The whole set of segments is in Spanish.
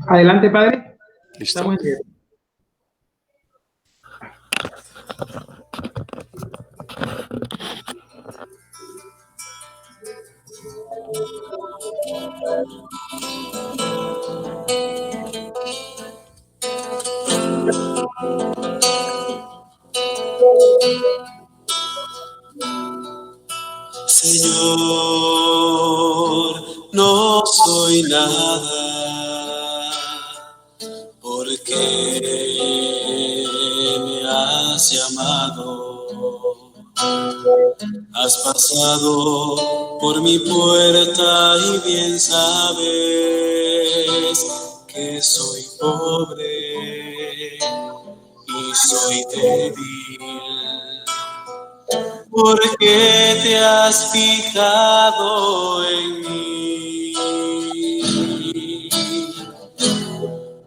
Adelante, Padre. ¿Listo? Estamos en directo. Señor, no soy nada, porque me has llamado. Has pasado por mi puerta y bien sabes que soy pobre y soy débil. Porque te has fijado en mí,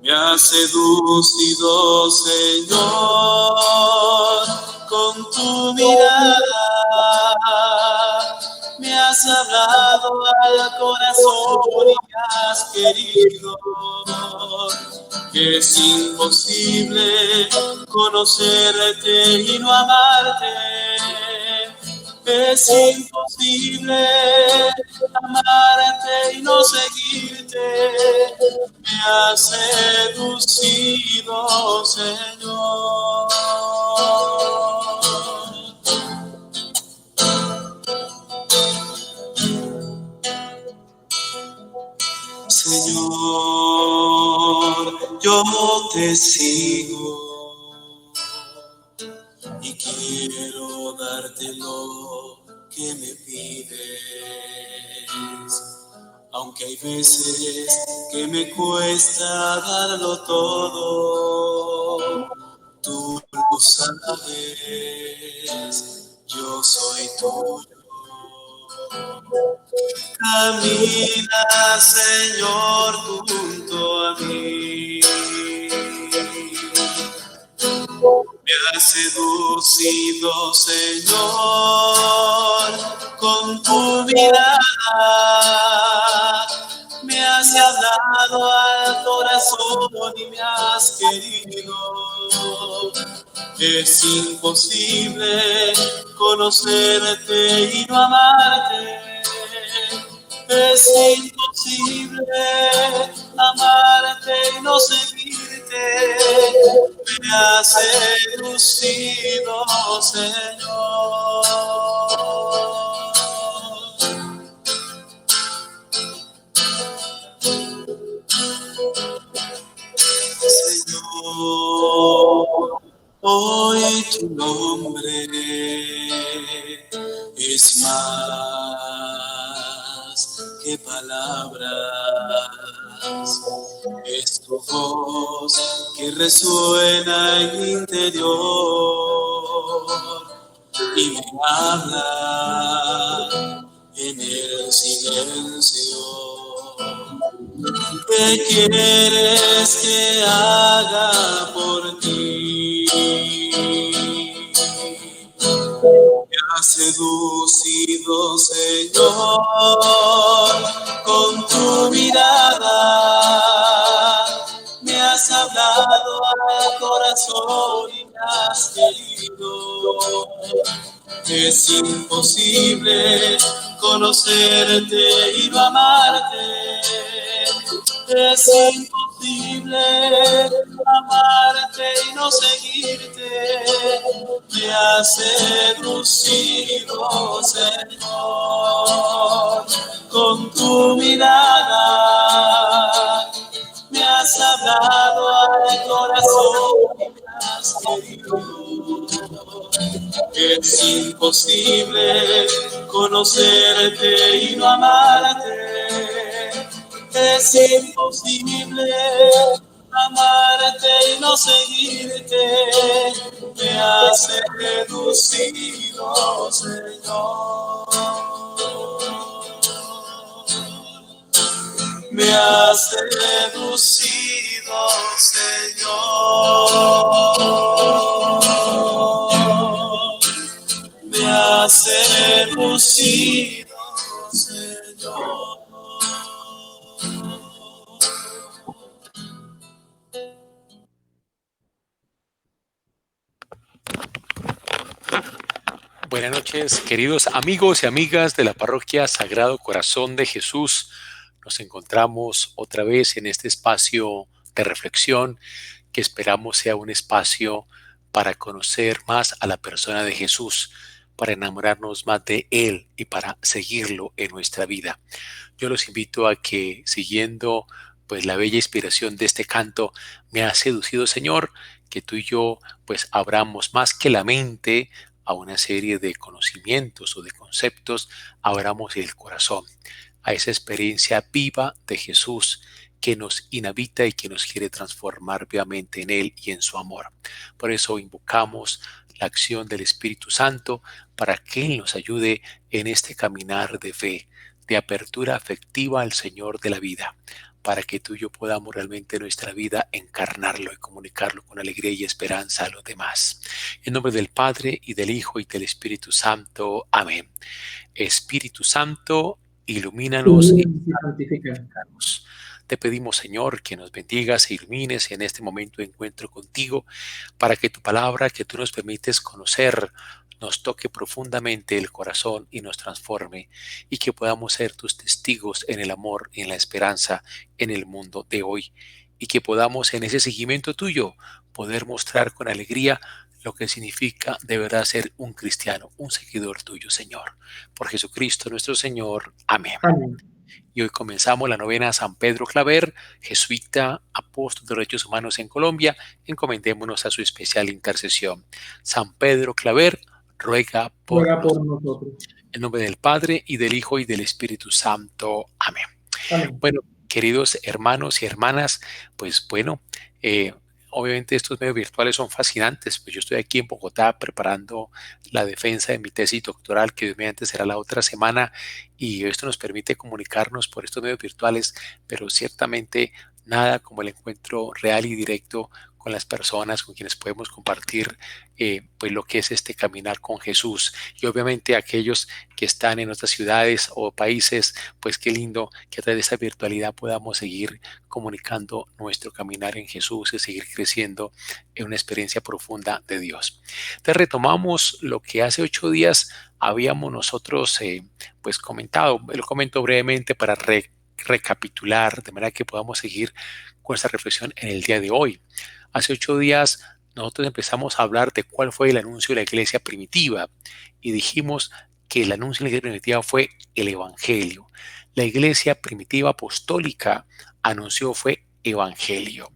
me has seducido, Señor, con tu mirada, me has hablado al corazón y me has querido, que es imposible conocerte y no amarte. Es imposible amarte y no seguirte. Me has seducido, Señor. Señor, yo te sigo y quiero darte lo que me pides, aunque hay veces que me cuesta darlo todo, tú lo sabes, yo soy tuyo. Camina, Señor, junto a mí. Me has seducido, Señor, con tu mirada. Me has hablado al corazón y me has querido. Es imposible conocerte y no amarte. Es imposible amarte y no seguirte. Me has seducido, Señor. Señor, hoy tu nombre es más que palabras, es tu voz que resuena en mi interior y me habla en el silencio. ¿Qué quieres que haga por ti? Me has seducido, Señor, con tu mirada. Me has hablado al corazón y me has querido. Es imposible conocerte y no amarte. Es imposible amarte y no seguirte. Me has seducido, Señor, con tu mirada. Me has hablado al corazón y me has querido. Es imposible conocerte y no amarte. Es imposible amarte y no seguirte. Me has seducido, Señor. Me has seducido, Señor. Me has seducido, Señor. Buenas noches, queridos amigos y amigas de la Parroquia Sagrado Corazón de Jesús. Nos encontramos otra vez en este espacio de reflexión que esperamos sea un espacio para conocer más a la persona de Jesús, para enamorarnos más de Él y para seguirlo en nuestra vida. Yo los invito a que, siguiendo pues la bella inspiración de este canto, me ha seducido, Señor, que tú y yo pues abramos más que la mente a una serie de conocimientos o de conceptos, abramos el corazón a esa experiencia viva de Jesús que nos inhabita y que nos quiere transformar vivamente en Él y en su amor. Por eso invocamos la acción del Espíritu Santo para que Él nos ayude en este caminar de fe, de apertura afectiva al Señor de la vida, para que tú y yo podamos realmente en nuestra vida encarnarlo y comunicarlo con alegría y esperanza a los demás. En nombre del Padre y del Hijo y del Espíritu Santo. Amén. Espíritu Santo, ilumínanos y Y santifica. santificanos. Te pedimos, Señor, que nos bendigas e ilumines en este momento de encuentro contigo, para que tu palabra que tú nos permites conocer nos toque profundamente el corazón y nos transforme, y que podamos ser tus testigos en el amor y en la esperanza en el mundo de hoy, y que podamos en ese seguimiento tuyo poder mostrar con alegría lo que significa de verdad ser un cristiano, un seguidor tuyo, Señor. Por Jesucristo nuestro Señor. Amén. Amén. Y hoy comenzamos la novena a San Pedro Claver, jesuita, apóstol de derechos humanos en Colombia. Encomendémonos a su especial intercesión. San Pedro Claver, ruega por Ruega nosotros. por nosotros. En nombre del Padre, y del Hijo, y del Espíritu Santo. Amén. Amén. Bueno, queridos hermanos y hermanas, pues bueno, obviamente estos medios virtuales son fascinantes, pues yo estoy aquí en Bogotá preparando la defensa de mi tesis doctoral, que Dios mediante será la otra semana, y esto nos permite comunicarnos por estos medios virtuales, pero ciertamente nada como el encuentro real y directo con las personas con quienes podemos compartir pues lo que es este caminar con Jesús. Y obviamente aquellos que están en otras ciudades o países, pues qué lindo que a través de esta virtualidad podamos seguir comunicando nuestro caminar en Jesús y seguir creciendo en una experiencia profunda de Dios. Entonces retomamos lo que hace 8 días habíamos nosotros pues comentado. Lo comento brevemente para recapitular, de manera que podamos seguir con esta reflexión en el día de hoy. Hace 8 días nosotros empezamos a hablar de cuál fue el anuncio de la iglesia primitiva y dijimos que el anuncio de la iglesia primitiva fue el Evangelio. La iglesia primitiva apostólica anunció fue Evangelio.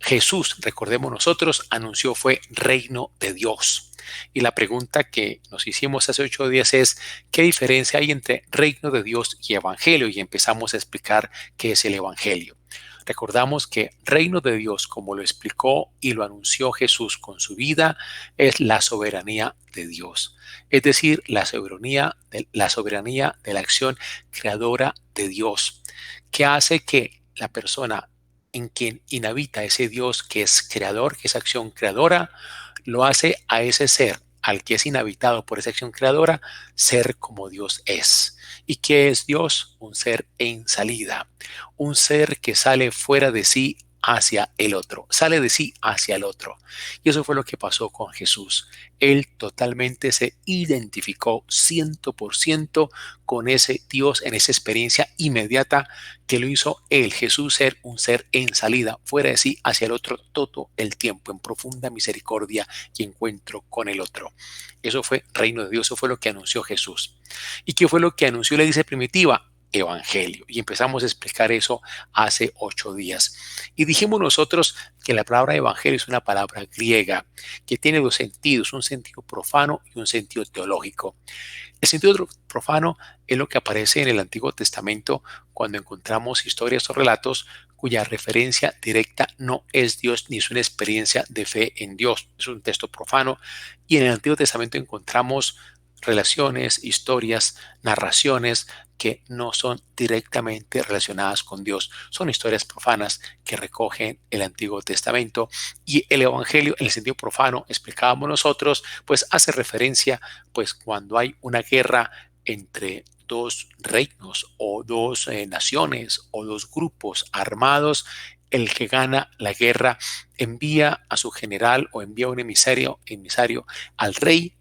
Jesús, recordemos nosotros, anunció fue reino de Dios. Y la pregunta que nos hicimos hace 8 días es, ¿qué diferencia hay entre reino de Dios y evangelio? Y empezamos a explicar qué es el evangelio. Recordamos que reino de Dios, como lo explicó y lo anunció Jesús con su vida, es la soberanía de Dios. Es decir, la soberanía de la acción creadora de Dios, que hace que la persona en quien inhabita ese Dios que es creador, que es acción creadora, lo hace a ese ser, al que es inhabitado por esa acción creadora, ser como Dios es. ¿Y qué es Dios? Un ser en salida, un ser que sale fuera de sí hacia el otro, sale de sí hacia el otro. Y eso fue lo que pasó con Jesús. Él totalmente se identificó 100% con ese Dios en esa experiencia inmediata que lo hizo él, Jesús, ser un ser en salida, fuera de sí hacia el otro todo el tiempo, en profunda misericordia y encuentro con el otro. Eso fue reino de Dios, eso fue lo que anunció Jesús. ¿Y qué fue lo que anunció la iglesia primitiva? Evangelio. Y empezamos a explicar eso hace 8 días. Y dijimos nosotros que la palabra evangelio es una palabra griega que tiene dos sentidos, un sentido profano y un sentido teológico. El sentido profano es lo que aparece en el Antiguo Testamento cuando encontramos historias o relatos cuya referencia directa no es Dios ni es una experiencia de fe en Dios. Es un texto profano y en el Antiguo Testamento encontramos relaciones, historias, narraciones que no son directamente relacionadas con Dios. Son historias profanas que recogen el Antiguo Testamento y el Evangelio en el sentido profano, explicábamos nosotros, pues hace referencia pues cuando hay una guerra entre dos reinos o dos naciones o dos grupos armados, el que gana la guerra envía a su general o envía un emisario al rey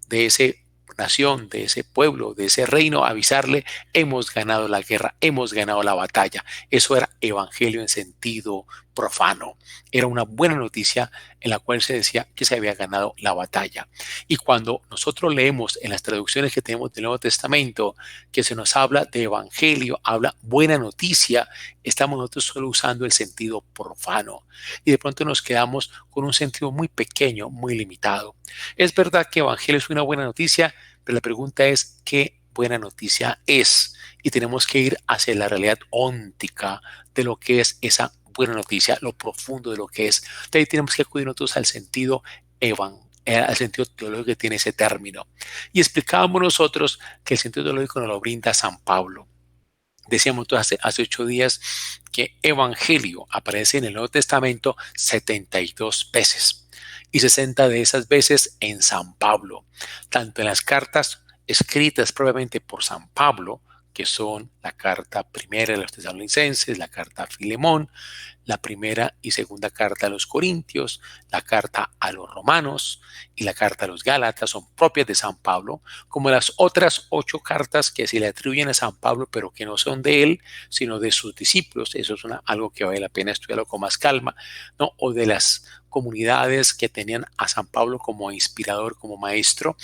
de ese nación, de ese pueblo, de ese reino, avisarle, hemos ganado la guerra, hemos ganado la batalla. Eso era evangelio en sentido profano. Era una buena noticia en la cual se decía que se había ganado la batalla. Y cuando nosotros leemos en las traducciones que tenemos del Nuevo Testamento que se nos habla de evangelio, habla buena noticia, estamos nosotros solo usando el sentido profano. Y de pronto nos quedamos con un sentido muy pequeño, muy limitado. Es verdad que evangelio es una buena noticia, pero la pregunta es, ¿qué buena noticia es? Y tenemos que ir hacia la realidad óntica de lo que es esa buena noticia, lo profundo de lo que es. De ahí tenemos que acudir nosotros al sentido teológico que tiene ese término. Y explicábamos nosotros que el sentido teológico nos lo brinda San Pablo. Decíamos entonces hace 8 días que evangelio aparece en el Nuevo Testamento 72 veces y 60 de esas veces en San Pablo, tanto en las cartas escritas propiamente por San Pablo, que son la carta primera de los tesalonicenses, la carta a Filemón, la primera y segunda carta a los Corintios, la carta a los Romanos y la carta a los Gálatas son propias de San Pablo, como las otras 8 cartas que se le atribuyen a San Pablo, pero que no son de él, sino de sus discípulos. Eso es algo que vale la pena estudiarlo con más calma, ¿no? O de las comunidades que tenían a San Pablo como inspirador, como maestro,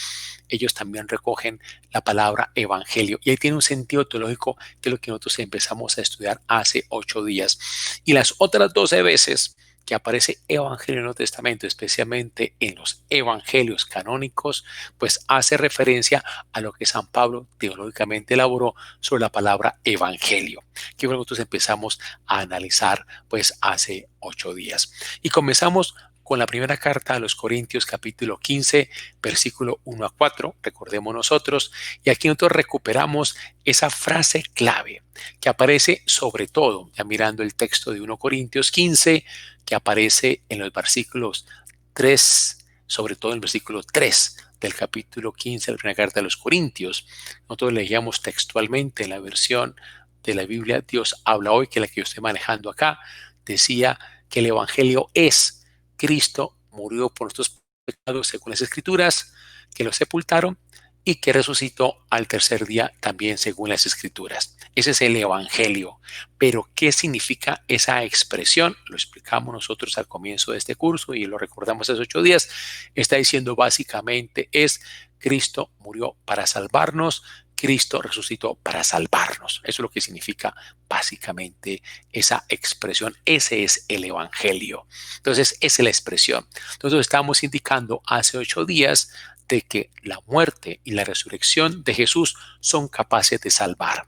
ellos también recogen la palabra evangelio. Y ahí tiene un sentido teológico que es lo que nosotros empezamos a estudiar hace 8 días. Y las otras 12 veces que aparece evangelio en el Nuevo Testamento, especialmente en los evangelios canónicos, pues hace referencia a lo que San Pablo teológicamente elaboró sobre la palabra evangelio, que nosotros empezamos a analizar pues hace 8 días. Y comenzamos con la primera carta a los Corintios, capítulo 15, versículo 1 a 4, recordemos nosotros, y aquí nosotros recuperamos esa frase clave que aparece sobre todo, ya mirando el texto de 1 Corintios 15, que aparece en los versículos 3, sobre todo en el versículo 3 del capítulo 15 de la primera carta de los Corintios. Nosotros leíamos textualmente en la versión de la Biblia Dios habla hoy, que es la que yo estoy manejando acá, decía que el evangelio es Cristo murió por nuestros pecados según las Escrituras, que lo sepultaron y que resucitó al tercer día también según las Escrituras. Ese es el evangelio. Pero ¿qué significa esa expresión? Lo explicamos nosotros al comienzo de este curso y lo recordamos hace 8 días. Está diciendo básicamente es Cristo murió para salvarnos, Cristo resucitó para salvarnos. Eso es lo que significa básicamente esa expresión. Ese es el evangelio. Entonces, esa es la expresión. Entonces, estamos indicando hace 8 días de que la muerte y la resurrección de Jesús son capaces de salvar.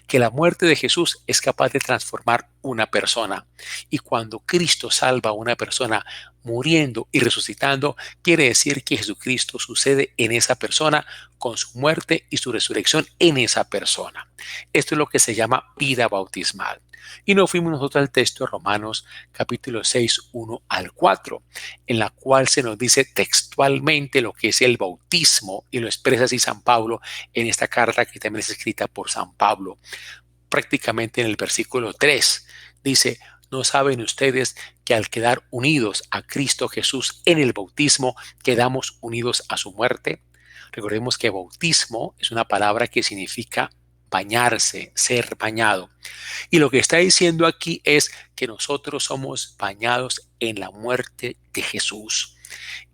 Que la muerte de Jesús es capaz de transformar una persona. Y cuando Cristo salva a una persona muriendo y resucitando, quiere decir que Jesucristo sucede en esa persona con su muerte y su resurrección en esa persona. Esto es lo que se llama vida bautismal. Y nos fuimos nosotros al texto de Romanos capítulo 6, 1 al 4, en la cual se nos dice textualmente lo que es el bautismo y lo expresa así San Pablo en esta carta que también es escrita por San Pablo. Prácticamente en el versículo 3 dice, ¿no saben ustedes que al quedar unidos a Cristo Jesús en el bautismo, quedamos unidos a su muerte? Recordemos que bautismo es una palabra que significa bañarse, ser bañado. Y lo que está diciendo aquí es que nosotros somos bañados en la muerte de Jesús.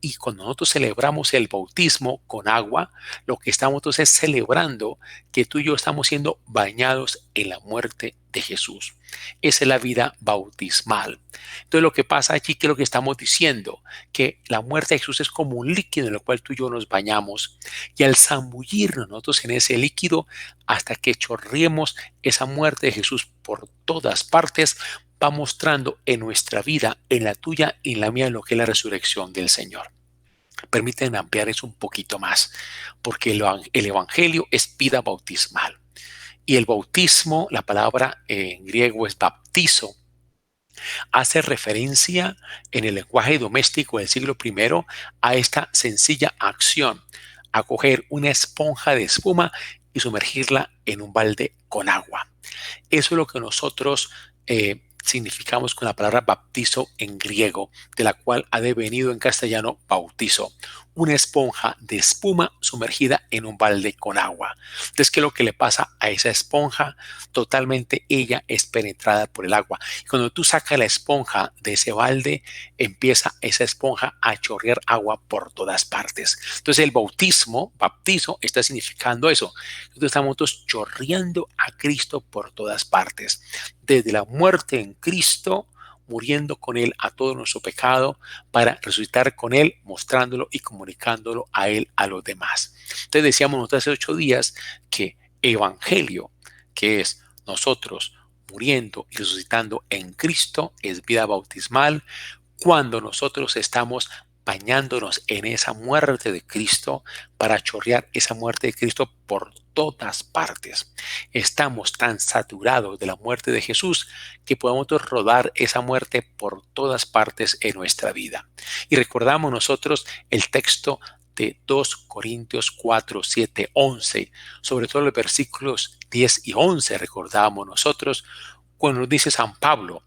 Y cuando nosotros celebramos el bautismo con agua, lo que estamos entonces celebrando que tú y yo estamos siendo bañados en la muerte de Jesús. Esa es la vida bautismal. Entonces lo que pasa aquí, que es lo que estamos diciendo, que la muerte de Jesús es como un líquido en el cual tú y yo nos bañamos. Y al zambullirnos nosotros en ese líquido, hasta que chorriemos esa muerte de Jesús por todas partes, va mostrando en nuestra vida, en la tuya y en la mía, lo que es la resurrección del Señor. Permítanme ampliar eso un poquito más, porque el evangelio es vida bautismal. Y el bautismo, la palabra en griego es baptizo, hace referencia en el lenguaje doméstico del siglo I a esta sencilla acción, a coger una esponja de espuma y sumergirla en un balde con agua. Eso es lo que nosotros significamos con la palabra baptizo en griego, de la cual ha devenido en castellano bautizo, una esponja de espuma sumergida en un balde con agua. Entonces, ¿qué es lo que le pasa a esa esponja? Totalmente ella es penetrada por el agua. Y cuando tú sacas la esponja de ese balde, empieza esa esponja a chorrear agua por todas partes. Entonces, el baptizo, está significando eso. Nosotros estamos todos chorreando a Cristo por todas partes. Desde la muerte en Cristo, muriendo con Él a todo nuestro pecado, para resucitar con Él, mostrándolo y comunicándolo a Él, a los demás. Entonces decíamos nosotros hace 8 días que evangelio, que es nosotros muriendo y resucitando en Cristo, es vida bautismal, cuando nosotros estamos bañándonos en esa muerte de Cristo para chorrear esa muerte de Cristo por todas partes. Estamos tan saturados de la muerte de Jesús que podemos rodar esa muerte por todas partes en nuestra vida. Y recordamos nosotros el texto de 2 Corintios 4, 7, 11, sobre todo los versículos 10 y 11 recordamos nosotros cuando nos dice San Pablo: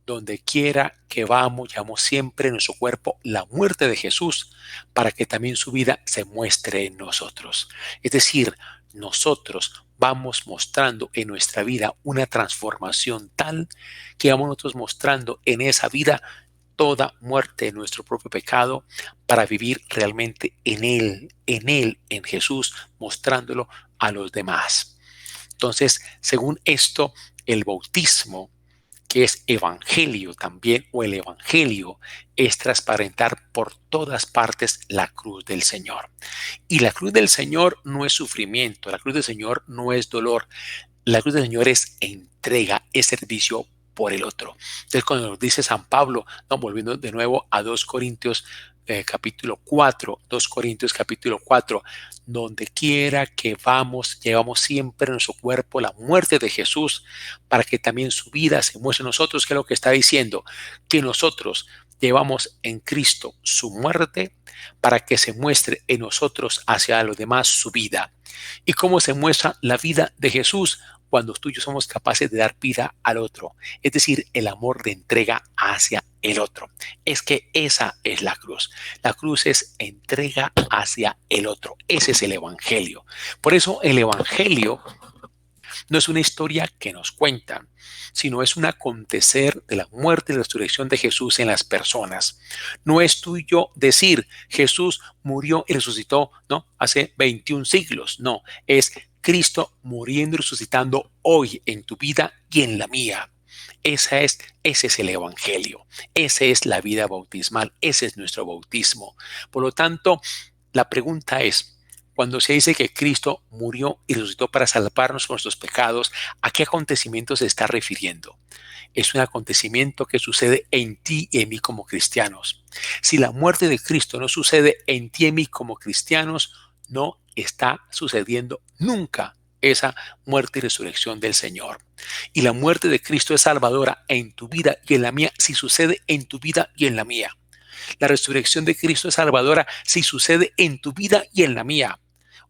donde quiera que vamos, llevamos siempre en nuestro cuerpo la muerte de Jesús para que también su vida se muestre en nosotros. Es decir, nosotros vamos mostrando en nuestra vida una transformación tal que vamos nosotros mostrando en esa vida toda muerte de nuestro propio pecado para vivir realmente en Jesús, mostrándolo a los demás. Entonces, según esto, el bautismo, que es evangelio también, o el evangelio, es transparentar por todas partes la cruz del Señor. Y la cruz del Señor no es sufrimiento, la cruz del Señor no es dolor, la cruz del Señor es entrega, es servicio por el otro. Entonces, cuando nos dice San Pablo, no, volviendo de nuevo a 2 Corintios capítulo 4, 2 Corintios capítulo 4, donde quiera que vamos, llevamos siempre en nuestro cuerpo la muerte de Jesús para que también su vida se muestre en nosotros. ¿Qué es lo que está diciendo? Que nosotros llevamos en Cristo su muerte para que se muestre en nosotros hacia los demás su vida. ¿Y cómo se muestra la vida de Jesús? Cuando tú y yo somos capaces de dar vida al otro, es decir, el amor de entrega hacia el otro. Es que esa es la cruz. La cruz es entrega hacia el otro. Ese es el evangelio. Por eso el evangelio no es una historia que nos cuentan, sino es un acontecer de la muerte y la resurrección de Jesús en las personas. No es tú y yo decir, Jesús murió y resucitó, no, hace 21 siglos. No, es Cristo muriendo y resucitando hoy en tu vida y en la mía. Ese es el evangelio. Esa es la vida bautismal. Ese es nuestro bautismo. Por lo tanto, la pregunta es, cuando se dice que Cristo murió y resucitó para salvarnos de nuestros pecados, ¿a qué acontecimiento se está refiriendo? Es un acontecimiento que sucede en ti y en mí como cristianos. Si la muerte de Cristo no sucede en ti y en mí como cristianos, no está sucediendo nunca esa muerte y resurrección del Señor. Y la muerte de Cristo es salvadora en tu vida y en la mía si sucede en tu vida y en la mía. La resurrección de Cristo es salvadora si sucede en tu vida y en la mía.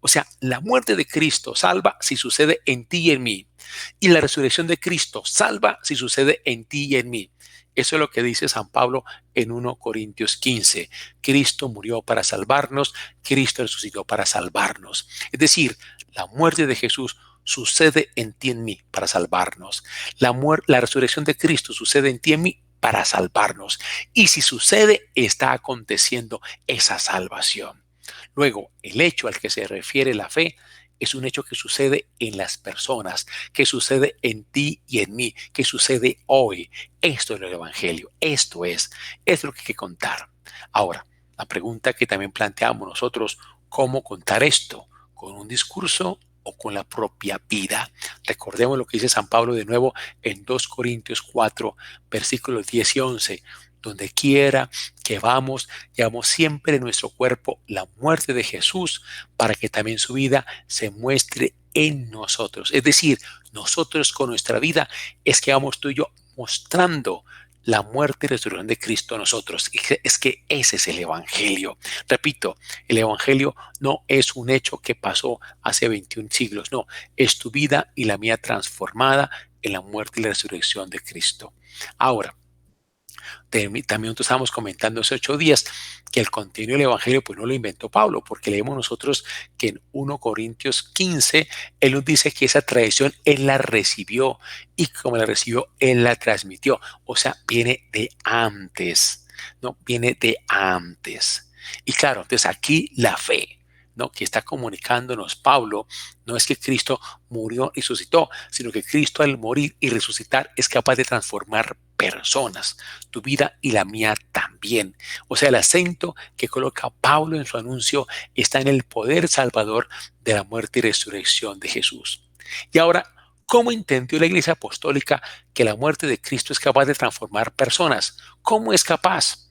O sea, la muerte de Cristo salva si sucede en ti y en mí. Y la resurrección de Cristo salva si sucede en ti y en mí. Eso es lo que dice San Pablo en 1 Corintios 15. Cristo murió para salvarnos, Cristo resucitó para salvarnos. Es decir, la muerte de Jesús sucede en ti y en mí para salvarnos. La resurrección de Cristo sucede en ti y en mí para salvarnos. Y si sucede, está aconteciendo esa salvación. Luego, el hecho al que se refiere la fe es un hecho que sucede en las personas, que sucede en ti y en mí, que sucede hoy. Esto es el evangelio, esto es lo que hay que contar. Ahora, la pregunta que también planteamos nosotros, ¿cómo contar esto? ¿Con un discurso o con la propia vida? Recordemos lo que dice San Pablo de nuevo en 2 Corintios 4, versículos 10 y 11. Donde quiera que vamos, llevamos siempre en nuestro cuerpo la muerte de Jesús para que también su vida se muestre en nosotros. Es decir, nosotros con nuestra vida es que vamos tú y yo mostrando la muerte y resurrección de Cristo a nosotros. Es que ese es el evangelio. Repito, el evangelio no es un hecho que pasó hace 21 siglos, no, es tu vida y la mía transformada en la muerte y la resurrección de Cristo. Ahora, también nosotros estábamos comentando hace 8 días que el contenido del Evangelio pues no lo inventó Pablo, porque leemos nosotros que en 1 Corintios 15, él nos dice que esa tradición él la recibió y como la recibió, él la transmitió. O sea, viene de antes, ¿no? Viene de antes. Y claro, entonces aquí la fe, ¿no?, que está comunicándonos Pablo, no es que Cristo murió y resucitó, sino que Cristo al morir y resucitar es capaz de transformar personas, tu vida y la mía también. O sea, el acento que coloca Pablo en su anuncio está en el poder salvador de la muerte y resurrección de Jesús. Y ahora, ¿cómo entendió la Iglesia Apostólica que la muerte de Cristo es capaz de transformar personas? ¿Cómo es capaz?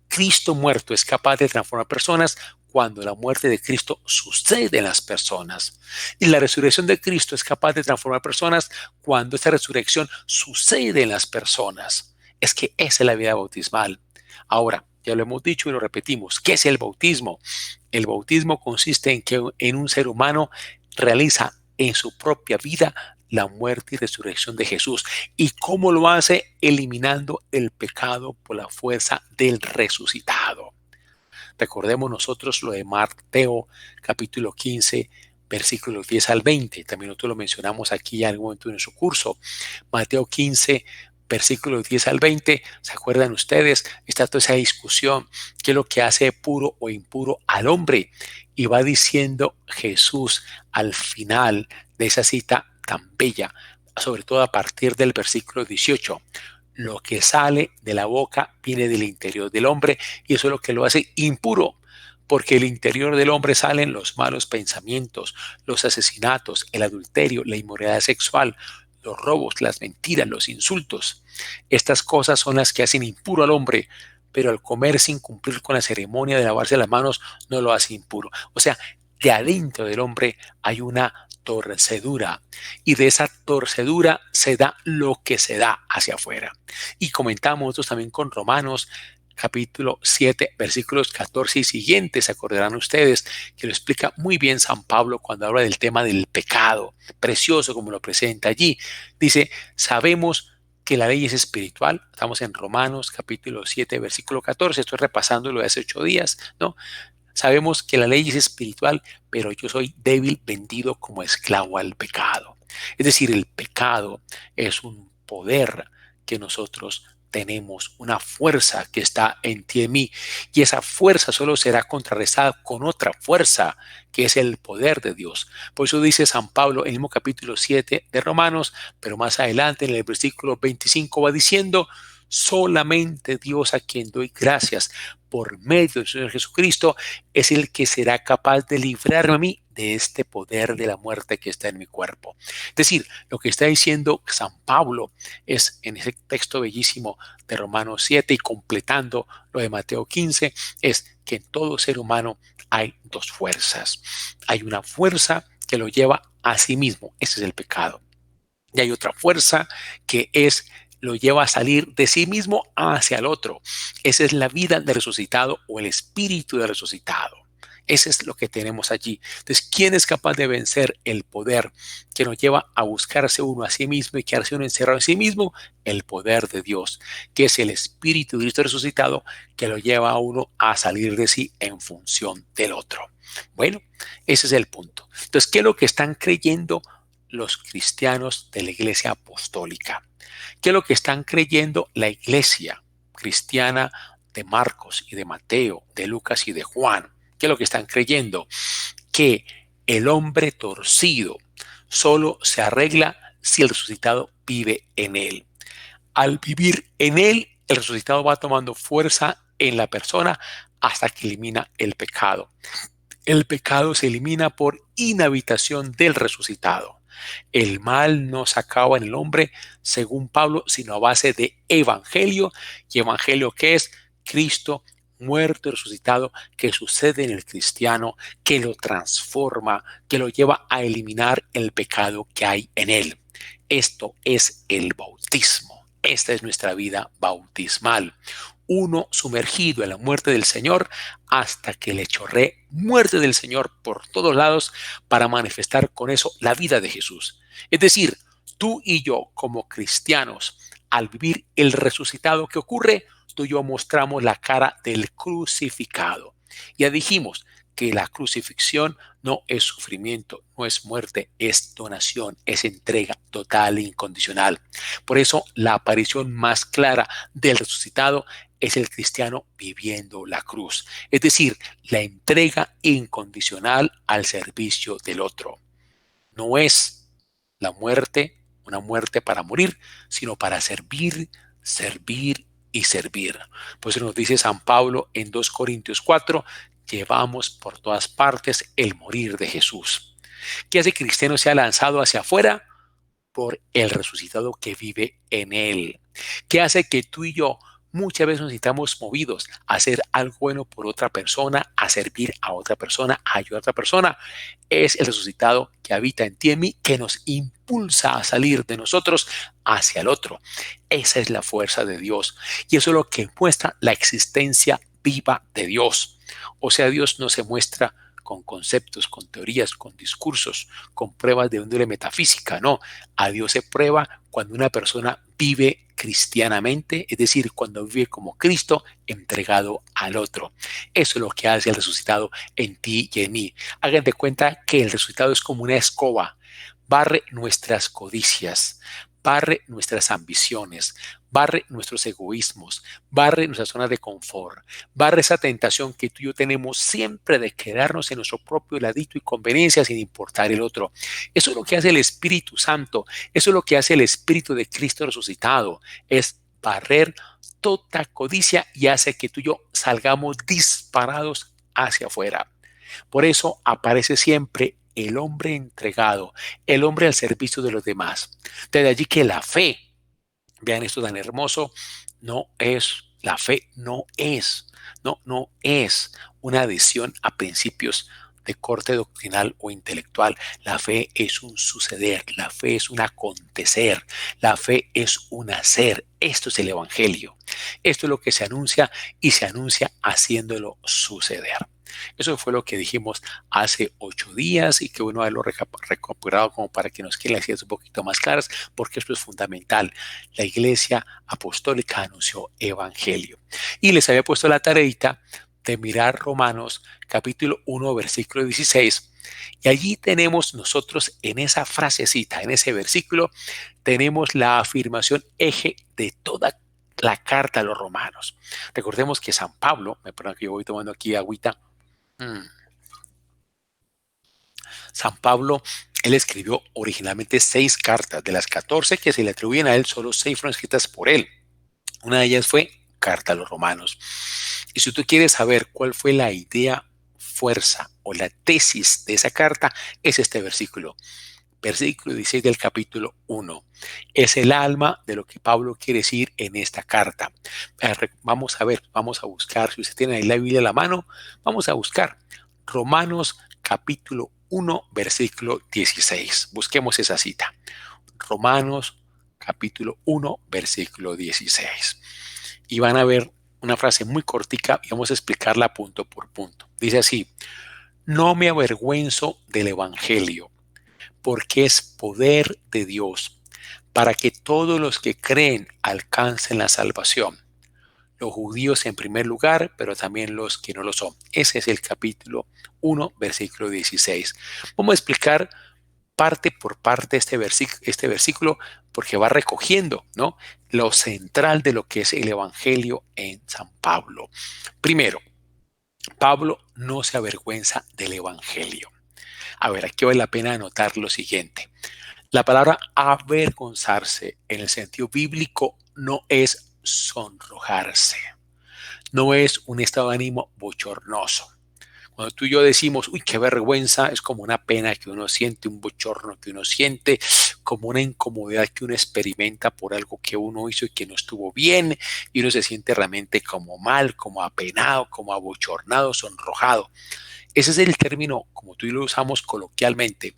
Cristo muerto es capaz de transformar personas cuando la muerte de Cristo sucede en las personas. Y la resurrección de Cristo es capaz de transformar personas cuando esta resurrección sucede en las personas. Es que esa es la vida bautismal. Ahora, ya lo hemos dicho y lo repetimos. ¿Qué es el bautismo? El bautismo consiste en que en un ser humano realiza en su propia vida la muerte y resurrección de Jesús. ¿Y cómo lo hace? Eliminando el pecado por la fuerza del resucitado. Recordemos nosotros lo de Mateo capítulo 15, versículos 10 al 20. También nosotros lo mencionamos aquí en algún momento en su curso. Mateo 15, versículos 10 al 20. ¿Se acuerdan ustedes? Está toda esa discusión. ¿Qué es lo que hace puro o impuro al hombre? Y va diciendo Jesús al final de esa cita tan bella, sobre todo a partir del versículo 18. Lo que sale de la boca viene del interior del hombre y eso es lo que lo hace impuro, porque del interior del hombre salen los malos pensamientos, los asesinatos, el adulterio, la inmoralidad sexual, los robos, las mentiras, los insultos. Estas cosas son las que hacen impuro al hombre, pero al comer sin cumplir con la ceremonia de lavarse las manos no lo hace impuro. O sea, de adentro del hombre hay una torcedura y de esa torcedura se da lo que se da hacia afuera. Y comentamos nosotros también con Romanos capítulo 7, versículos 14 y siguientes. Se acordarán ustedes que lo explica muy bien San Pablo cuando habla del tema del pecado, precioso como lo presenta allí. Dice, sabemos que la ley es espiritual. Estamos en Romanos capítulo 7, versículo 14. Estoy repasando lo de hace 8 días, ¿no? Sabemos que la ley es espiritual, pero yo soy débil, vendido como esclavo al pecado. Es decir, el pecado es un poder que nosotros tenemos, una fuerza que está en ti y en mí, y esa fuerza solo será contrarrestada con otra fuerza, que es el poder de Dios. Por eso dice San Pablo en el mismo capítulo 7 de Romanos, pero más adelante en el versículo 25 va diciendo, solamente Dios, a quien doy gracias por medio del Señor Jesucristo, es el que será capaz de librarme a mí de este poder de la muerte que está en mi cuerpo. Es decir, lo que está diciendo San Pablo es en ese texto bellísimo de Romanos 7 y completando lo de Mateo 15, es que en todo ser humano hay dos fuerzas. Hay una fuerza que lo lleva a sí mismo, ese es el pecado. Y hay otra fuerza que lo lleva a salir de sí mismo hacia el otro. Esa es la vida del resucitado o el espíritu del resucitado. Ese es lo que tenemos allí. Entonces, ¿quién es capaz de vencer el poder que nos lleva a buscarse uno a sí mismo y quedarse uno encerrado en sí mismo? El poder de Dios, que es el espíritu de Cristo resucitado que lo lleva a uno a salir de sí en función del otro. Bueno, ese es el punto. Entonces, ¿qué es lo que están creyendo los cristianos de la Iglesia Apostólica? ¿Qué es lo que están creyendo la iglesia cristiana de Marcos y de Mateo, de Lucas y de Juan? ¿Qué es lo que están creyendo? Que el hombre torcido solo se arregla si el resucitado vive en él. Al vivir en él, el resucitado va tomando fuerza en la persona hasta que elimina el pecado. El pecado se elimina por inhabitación del resucitado. El mal no se acaba en el hombre, según Pablo, sino a base de evangelio. ¿Y evangelio qué es? Cristo muerto y resucitado, que sucede en el cristiano, que lo transforma, que lo lleva a eliminar el pecado que hay en él. Esto es el bautismo. Esta es nuestra vida bautismal. Uno sumergido en la muerte del Señor hasta que le chorree muerte del Señor por todos lados para manifestar con eso la vida de Jesús. Es decir, Tú y yo, como cristianos, al vivir el resucitado, ¿qué ocurre? Tú y yo mostramos la cara del crucificado. Ya dijimos que la crucifixión no es sufrimiento, no es muerte, es donación, es entrega total e incondicional. Por eso la aparición más clara del resucitado es el cristiano viviendo la cruz, es decir, la entrega incondicional al servicio del otro. No es la muerte, una muerte para morir, sino para servir, servir y servir. Por eso nos dice San Pablo en 2 Corintios 4, llevamos por todas partes el morir de Jesús. ¿Qué hace que el cristiano sea lanzado hacia afuera? Por el resucitado que vive en él. ¿Qué hace que tú y yo muchas veces nos sintamos movidos a hacer algo bueno por otra persona, a servir a otra persona, a ayudar a otra persona? Es el resucitado que habita en ti y en mí, que nos impulsa a salir de nosotros hacia el otro. Esa es la fuerza de Dios y eso es lo que muestra la existencia viva de Dios. O sea, Dios no se muestra con conceptos, con teorías, con discursos, con pruebas de índole metafísica, no. A Dios se prueba cuando una persona vive cristianamente, es decir, cuando vive como Cristo entregado al otro. Eso es lo que hace el resucitado en ti y en mí. Hagan de cuenta que el resucitado es como una escoba, barre nuestras codicias, barre nuestras ambiciones, barre nuestros egoísmos, barre nuestra zona de confort, barre esa tentación que tú y yo tenemos siempre de quedarnos en nuestro propio ladito y conveniencia sin importar el otro. Eso es lo que hace el Espíritu Santo, eso es lo que hace el Espíritu de Cristo resucitado, es barrer toda codicia y hace que tú y yo salgamos disparados hacia afuera. Por eso aparece siempre el hombre entregado, el hombre al servicio de los demás. Desde allí que la fe, vean esto tan hermoso, no es una adhesión a principios de corte doctrinal o intelectual. La fe es un suceder, la fe es un acontecer, la fe es un hacer. Esto es el Evangelio. Esto es lo que se anuncia y se anuncia haciéndolo suceder. Eso fue lo que dijimos hace 8 días y que bueno haberlo recopilado como para que nos queden las ideas un poquito más claras, porque esto es fundamental. La Iglesia Apostólica anunció Evangelio. Y les había puesto la tareita de mirar Romanos capítulo 1, versículo 16. Y allí tenemos nosotros en esa frasecita, en ese versículo, tenemos la afirmación eje de toda la carta a los romanos. Recordemos que San Pablo, me perdón que yo voy tomando aquí agüita. San Pablo, él escribió originalmente 6 cartas. De las 14 que se le atribuyen a él, solo 6 fueron escritas por él. Una de ellas fue Carta a los Romanos. Y si tú quieres saber cuál fue la idea, fuerza o la tesis de esa carta, es este versículo. Versículo 16 del capítulo 1. Es el alma de lo que Pablo quiere decir en esta carta. Vamos a ver, vamos a buscar, si usted tiene ahí la Biblia a la mano, vamos a buscar Romanos capítulo 1, versículo 16. Busquemos esa cita. Romanos capítulo 1, versículo 16. Y van a ver una frase muy cortica y vamos a explicarla punto por punto. Dice así: no me avergüenzo del evangelio, porque es poder de Dios para que todos los que creen alcancen la salvación. Los judíos en primer lugar, pero también los que no lo son. Ese es el capítulo 1, versículo 16. Vamos a explicar parte por parte este versículo porque va recogiendo, ¿no?, lo central de lo que es el evangelio en San Pablo. Primero, Pablo no se avergüenza del evangelio. A ver, aquí vale la pena anotar lo siguiente. La palabra avergonzarse en el sentido bíblico no es sonrojarse, no es un estado de ánimo bochornoso. Cuando tú y yo decimos, uy, qué vergüenza, es como una pena que uno siente, un bochorno que uno siente, como una incomodidad que uno experimenta por algo que uno hizo y que no estuvo bien, y uno se siente realmente como mal, como apenado, como abochornado, sonrojado. Ese es el término, como tú y yo lo usamos coloquialmente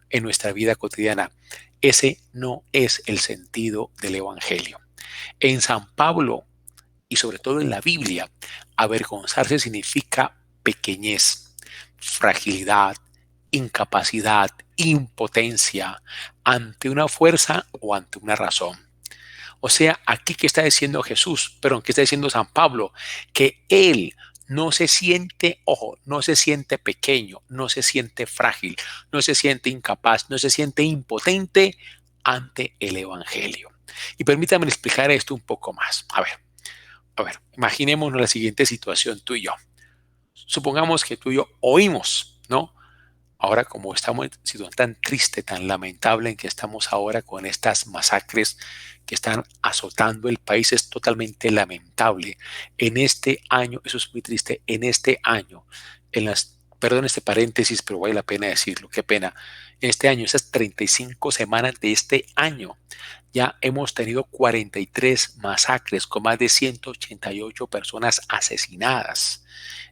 en nuestra vida cotidiana. Ese no es el sentido del evangelio. En San Pablo y sobre todo en la Biblia, avergonzarse significa pequeñez, fragilidad, incapacidad, impotencia, ante una fuerza o ante una razón. O sea, aquí que está diciendo Jesús, pero que está diciendo San Pablo, que él no se siente, ojo, no se siente pequeño, no se siente frágil, no se siente incapaz, no se siente impotente ante el Evangelio. Y permítame explicar esto un poco más. A ver, imaginémonos la siguiente situación tú y yo. Supongamos que tú y yo oímos, ¿no? Ahora, como estamos en situación tan triste, tan lamentable en que estamos ahora con estas masacres que están azotando el país, es totalmente lamentable. En este año, eso es muy triste, en este año, perdón este paréntesis, pero vale la pena decirlo, qué pena. En este año, esas 35 semanas de este año, ya hemos tenido 43 masacres con más de 188 personas asesinadas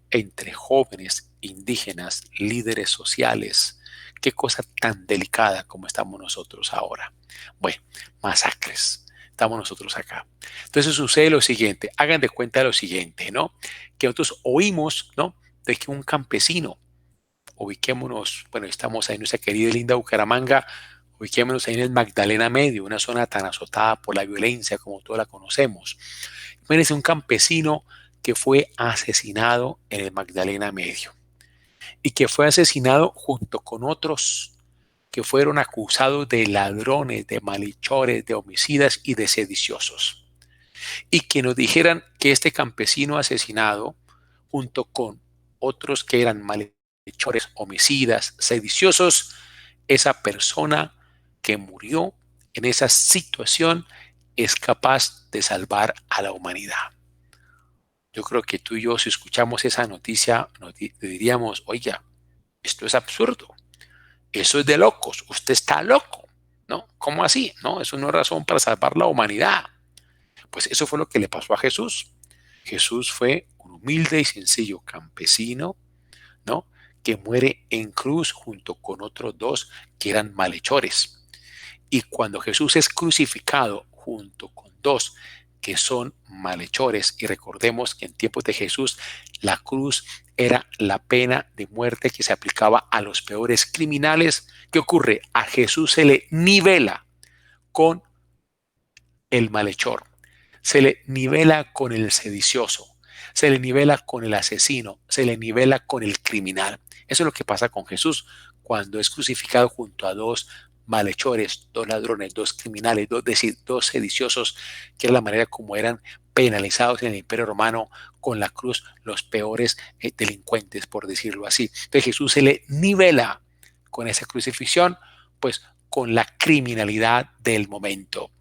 entre jóvenes, indígenas, líderes sociales. Qué cosa tan delicada como estamos nosotros ahora. Bueno, masacres. Estamos nosotros acá. Entonces sucede lo siguiente, hagan de cuenta lo siguiente, ¿no? Que nosotros oímos, ¿no? De que un campesino, ubiquémonos, bueno, estamos ahí en nuestra querida y linda Bucaramanga, ubiquémonos ahí en el Magdalena Medio, una zona tan azotada por la violencia como todos la conocemos. Imagínense un campesino que fue asesinado en el Magdalena Medio y que fue asesinado junto con otros que fueron acusados de ladrones, de malhechores, de homicidas y de sediciosos. Y que nos dijeran que este campesino asesinado, junto con otros que eran malhechores, homicidas, sediciosos, esa persona que murió en esa situación es capaz de salvar a la humanidad. Yo creo que tú y yo, si escuchamos esa noticia, nos diríamos, oiga, esto es absurdo, eso es de locos, usted está loco, ¿no? ¿Cómo así? No, eso no es razón para salvar la humanidad. Pues eso fue lo que le pasó a Jesús. Jesús fue un humilde y sencillo campesino, ¿no? Que muere en cruz junto con otros dos que eran malhechores. Y cuando Jesús es crucificado junto con dos que son malhechores, y recordemos que en tiempos de Jesús la cruz era la pena de muerte que se aplicaba a los peores criminales, ¿qué ocurre? A Jesús se le nivela con el malhechor, se le nivela con el sedicioso, se le nivela con el asesino, se le nivela con el criminal. Eso es lo que pasa con Jesús cuando es crucificado junto a dos malhechores, dos ladrones, dos criminales, dos sediciosos, que era la manera como eran penalizados en el Imperio Romano con la cruz los peores delincuentes, por decirlo así. Entonces Jesús se le nivela con esa crucifixión, pues con la criminalidad del momento.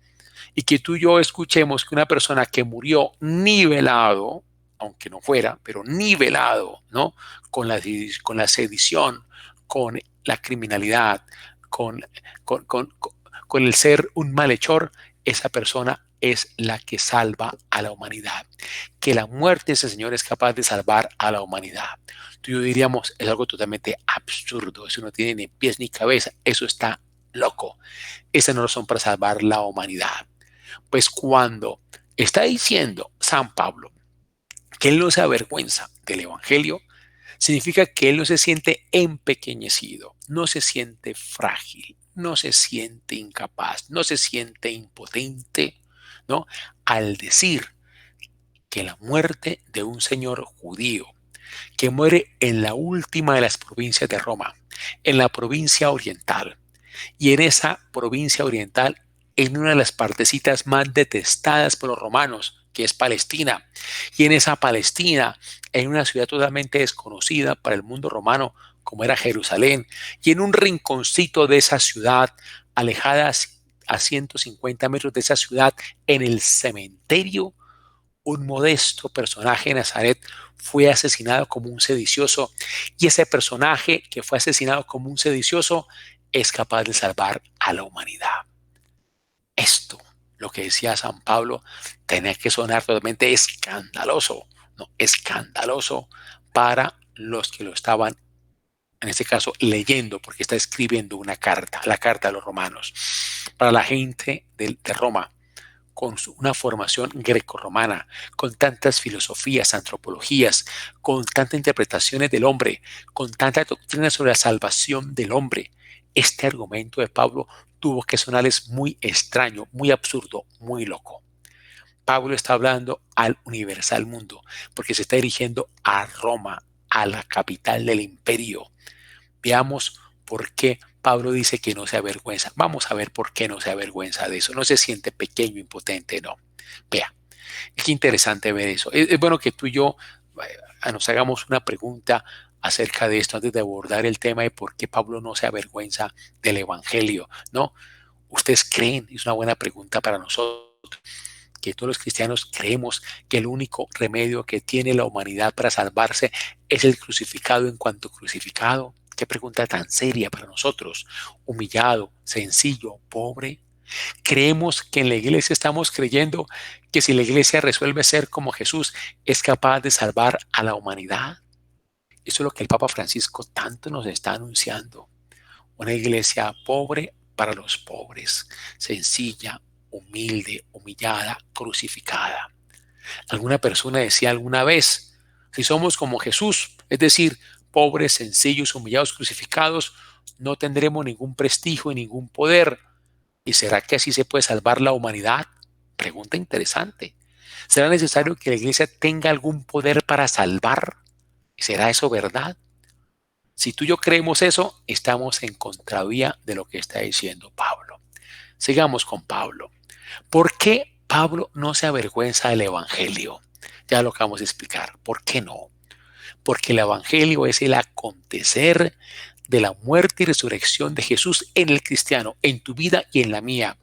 Y que tú y yo escuchemos que una persona que murió nivelado, aunque no fuera, pero nivelado, ¿no? Con la sedición, con la criminalidad, con, con, con, con el ser un malhechor, esa persona es la que salva a la humanidad. Que la muerte de ese Señor es capaz de salvar a la humanidad. Tú y yo diríamos, es algo totalmente absurdo, eso no tiene ni pies ni cabeza, eso está loco. Esas no son para salvar la humanidad. Pues cuando está diciendo San Pablo que él no se avergüenza del Evangelio, significa que él no se siente empequeñecido, no se siente frágil, no se siente incapaz, no se siente impotente, ¿no? Al decir que la muerte de un señor judío que muere en la última de las provincias de Roma, en la provincia oriental, y en esa provincia oriental, en una de las partecitas más detestadas por los romanos, que es Palestina. Y en esa Palestina, en una ciudad totalmente desconocida para el mundo romano, como era Jerusalén, y en un rinconcito de esa ciudad, alejada a 150 metros de esa ciudad, en el cementerio, un modesto personaje de Nazaret fue asesinado como un sedicioso, y ese personaje que fue asesinado como un sedicioso es capaz de salvar a la humanidad. Esto, lo que decía San Pablo, tenía que sonar totalmente escandaloso, ¿no? Escandaloso para los que lo estaban, en este caso, leyendo, porque está escribiendo una carta, la carta de los romanos, para la gente de Roma, con una formación grecorromana, con tantas filosofías, antropologías, con tantas interpretaciones del hombre, con tanta doctrina sobre la salvación del hombre. Este argumento de Pablo tuvo que sonarles muy extraño, muy absurdo, muy loco. Pablo está hablando al universal mundo porque se está dirigiendo a Roma, a la capital del imperio. Veamos por qué Pablo dice que no se avergüenza. Vamos a ver por qué no se avergüenza de eso. No se siente pequeño, impotente, no. Vea, es interesante ver eso. Es bueno que tú y yo nos hagamos una pregunta acerca de esto antes de abordar el tema de por qué Pablo no se avergüenza del evangelio, ¿no? ¿Ustedes creen? Es una buena pregunta para nosotros, que todos los cristianos creemos que el único remedio que tiene la humanidad para salvarse es el crucificado en cuanto crucificado. Qué pregunta tan seria para nosotros. Humillado, sencillo, pobre. Creemos que en la iglesia estamos creyendo que si la iglesia resuelve ser como Jesús, es capaz de salvar a la humanidad. Eso es lo que el Papa Francisco tanto nos está anunciando. Una iglesia pobre para los pobres, sencilla, humilde, humillada, crucificada. Alguna persona decía alguna vez, si somos como Jesús, es decir, pobres, sencillos, humillados, crucificados, no tendremos ningún prestigio y ningún poder. ¿Y será que así se puede salvar la humanidad? Pregunta interesante. ¿Será necesario que la iglesia tenga algún poder para salvar? ¿Será eso verdad? Si tú y yo creemos eso, estamos en contravía de lo que está diciendo Pablo. Sigamos con Pablo. ¿Por qué Pablo no se avergüenza del Evangelio? Ya lo acabamos de explicar. ¿Por qué no? Porque el Evangelio es el acontecer de la muerte y resurrección de Jesús en el cristiano, en tu vida y en la mía.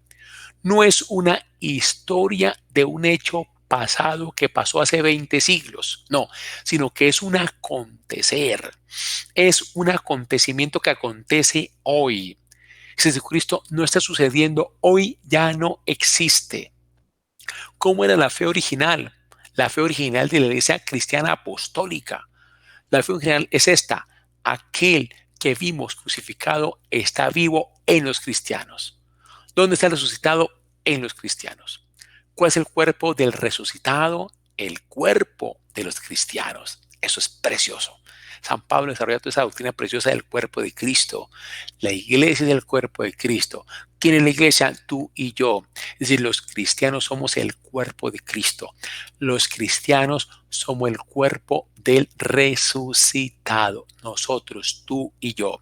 No es una historia de un hecho pasado que pasó hace 20 siglos, no, sino que es un acontecer, es un acontecimiento que acontece hoy. Jesucristo no está sucediendo, hoy ya no existe. ¿Cómo era la fe original? La fe original de la iglesia cristiana apostólica. La fe original es esta: aquel que vimos crucificado está vivo en los cristianos. ¿Dónde está el resucitado? En los cristianos. ¿Cuál es el cuerpo del resucitado? El cuerpo de los cristianos. Eso es precioso. San Pablo desarrolla toda esa doctrina preciosa del cuerpo de Cristo. La iglesia es el cuerpo de Cristo. ¿Quién es la iglesia? Tú y yo. Es decir, los cristianos somos el cuerpo de Cristo. Los cristianos somos el cuerpo del resucitado. Nosotros, tú y yo.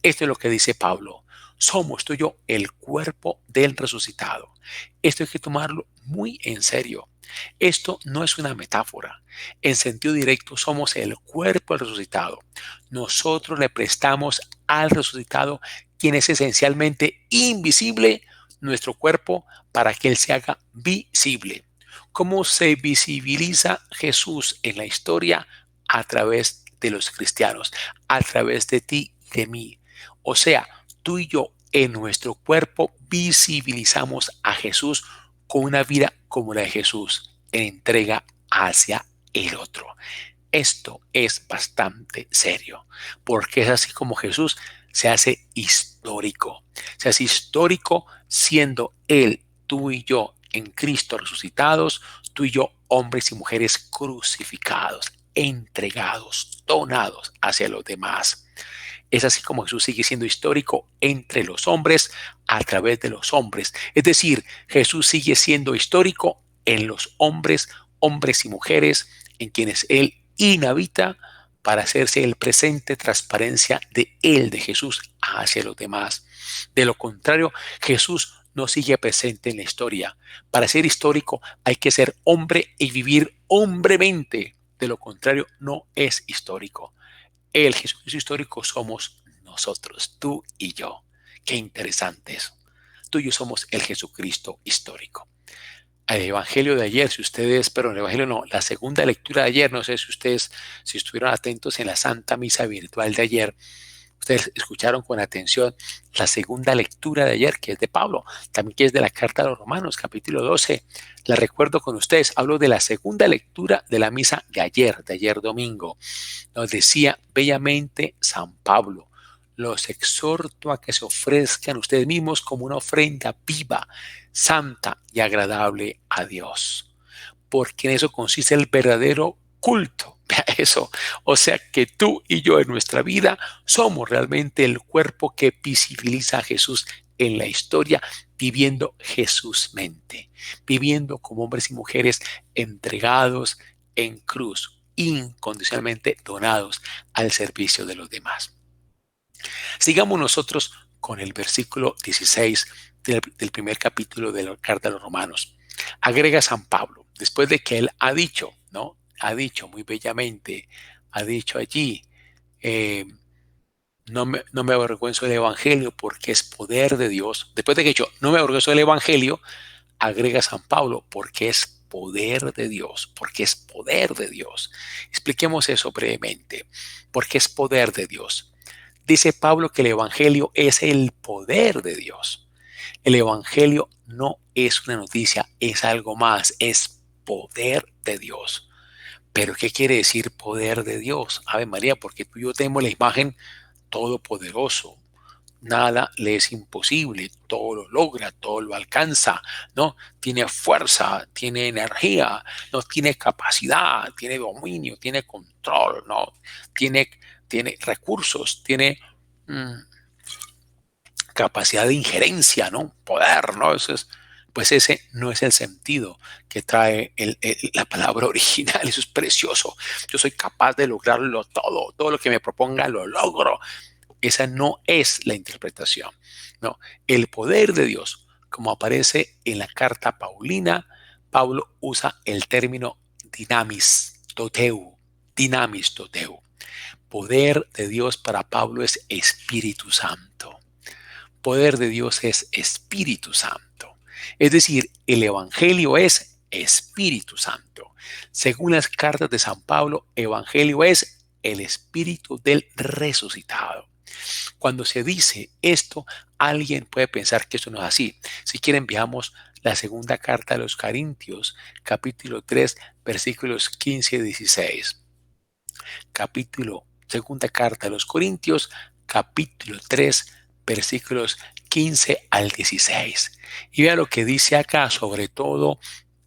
Esto es lo que dice Pablo. Somos tú y yo el cuerpo del resucitado. Esto hay que tomarlo muy en serio. Esto no es una metáfora. En sentido directo, somos el cuerpo del resucitado. Nosotros le prestamos al resucitado, quien es esencialmente invisible, nuestro cuerpo para que Él se haga visible. ¿Cómo se visibiliza Jesús en la historia? A través de los cristianos, a través de ti y de mí. O sea, tú y yo en nuestro cuerpo visibilizamos a Jesús con una vida como la de Jesús, en entrega hacia el otro. Esto es bastante serio, porque es así como Jesús se hace histórico. Se hace histórico siendo Él, tú y yo, en Cristo resucitados, tú y yo, hombres y mujeres crucificados, entregados, donados hacia los demás. Es así como Jesús sigue siendo histórico entre los hombres a través de los hombres. Es decir, Jesús sigue siendo histórico en los hombres, hombres y mujeres en quienes Él inhabita para hacerse el presente transparencia de Él, de Jesús, hacia los demás. De lo contrario, Jesús no sigue presente en la historia. Para ser histórico hay que ser hombre y vivir hombremente. De lo contrario, no es histórico. El Jesucristo histórico somos nosotros, tú y yo. Qué interesante eso. Tú y yo somos el Jesucristo histórico. El Evangelio de ayer, si ustedes, pero el Evangelio no, la segunda lectura de ayer, no sé si ustedes, si estuvieron atentos en la Santa Misa Virtual de ayer, ustedes escucharon con atención la segunda lectura de ayer, que es de Pablo, también que es de la Carta a los Romanos, capítulo 12. La recuerdo con ustedes, hablo de la segunda lectura de la misa de ayer domingo. Nos decía bellamente San Pablo: los exhorto a que se ofrezcan ustedes mismos como una ofrenda viva, santa y agradable a Dios, porque en eso consiste el verdadero culto. Vea eso. O sea que tú y yo en nuestra vida somos realmente el cuerpo que visibiliza a Jesús en la historia viviendo Jesús mente, viviendo como hombres y mujeres entregados en cruz, incondicionalmente donados al servicio de los demás. Sigamos nosotros con el versículo 16 del primer capítulo de la carta a los Romanos. Agrega San Pablo, después de que él ha dicho, ¿no? Ha dicho muy bellamente, ha dicho allí, no me avergüenzo del Evangelio porque es poder de Dios. Después de que yo no me avergüenzo del Evangelio, agrega San Pablo porque es poder de Dios, porque es poder de Dios. Expliquemos eso brevemente, porque es poder de Dios. Dice Pablo que el Evangelio es el poder de Dios. El Evangelio no es una noticia, es algo más, es poder de Dios. Pero ¿qué quiere decir poder de Dios? Ave María, porque tú y yo tenemos la imagen todopoderoso. Nada le es imposible, todo lo logra, todo lo alcanza, ¿no? Tiene fuerza, tiene energía, ¿no? Tiene capacidad, tiene dominio, tiene control, ¿no? Tiene recursos, tiene capacidad de injerencia, ¿no? Poder, ¿no? Pues ese no es el sentido que trae la palabra original. Eso es precioso. Yo soy capaz de lograrlo todo lo que me proponga lo logro. Esa no es la interpretación, ¿no? El poder de Dios, como aparece en la carta paulina, Pablo usa el término dinamis toteu, dinamis toteu. Poder de Dios para Pablo es Espíritu Santo. Poder de Dios es Espíritu Santo. Es decir, el Evangelio es Espíritu Santo. Según las cartas de San Pablo, Evangelio es el Espíritu del resucitado. Cuando se dice esto, alguien puede pensar que esto no es así. Si quieren, veamos la segunda carta a los Corintios, capítulo 3, versículos 15 y 16. Segunda carta a los Corintios, capítulo 3, versículos 15 al 16. Y vea lo que dice acá, sobre todo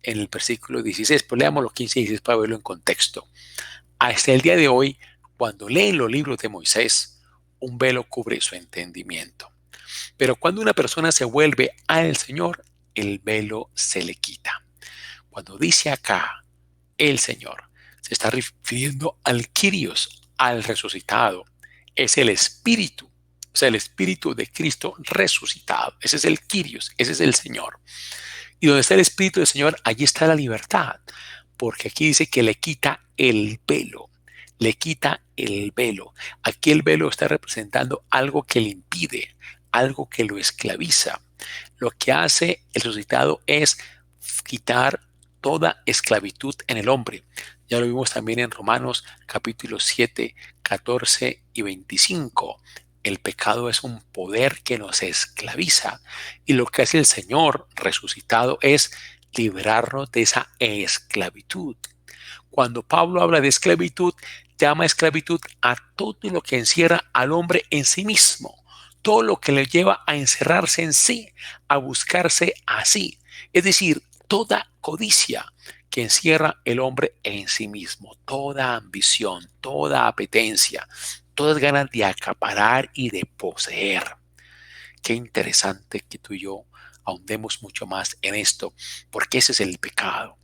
en el versículo 16. Pues leamos los 15 y 16 para verlo en contexto. Hasta el día de hoy, cuando leen los libros de Moisés, un velo cubre su entendimiento. Pero cuando una persona se vuelve al Señor, el velo se le quita. Cuando dice acá el Señor, se está refiriendo al Kyrios, al resucitado. Es el Espíritu, o sea, el Espíritu de Cristo resucitado. Ese es el Kyrios, ese es el Señor. Y donde está el Espíritu del Señor, allí está la libertad. Porque aquí dice que le quita el velo. Le quita el velo. Aquí el velo está representando algo que le impide, algo que lo esclaviza. Lo que hace el resucitado es quitar toda esclavitud en el hombre. Ya lo vimos también en Romanos capítulo 7, 14 y 25. El pecado es un poder que nos esclaviza y lo que hace el Señor resucitado es liberarnos de esa esclavitud. Cuando Pablo habla de esclavitud, llama esclavitud a todo lo que encierra al hombre en sí mismo, todo lo que le lleva a encerrarse en sí, a buscarse a sí. Es decir, toda codicia que encierra el hombre en sí mismo, toda ambición, toda apetencia, todas ganas de acaparar y de poseer. Qué interesante que tú y yo ahondemos mucho más en esto, porque ese es el pecado.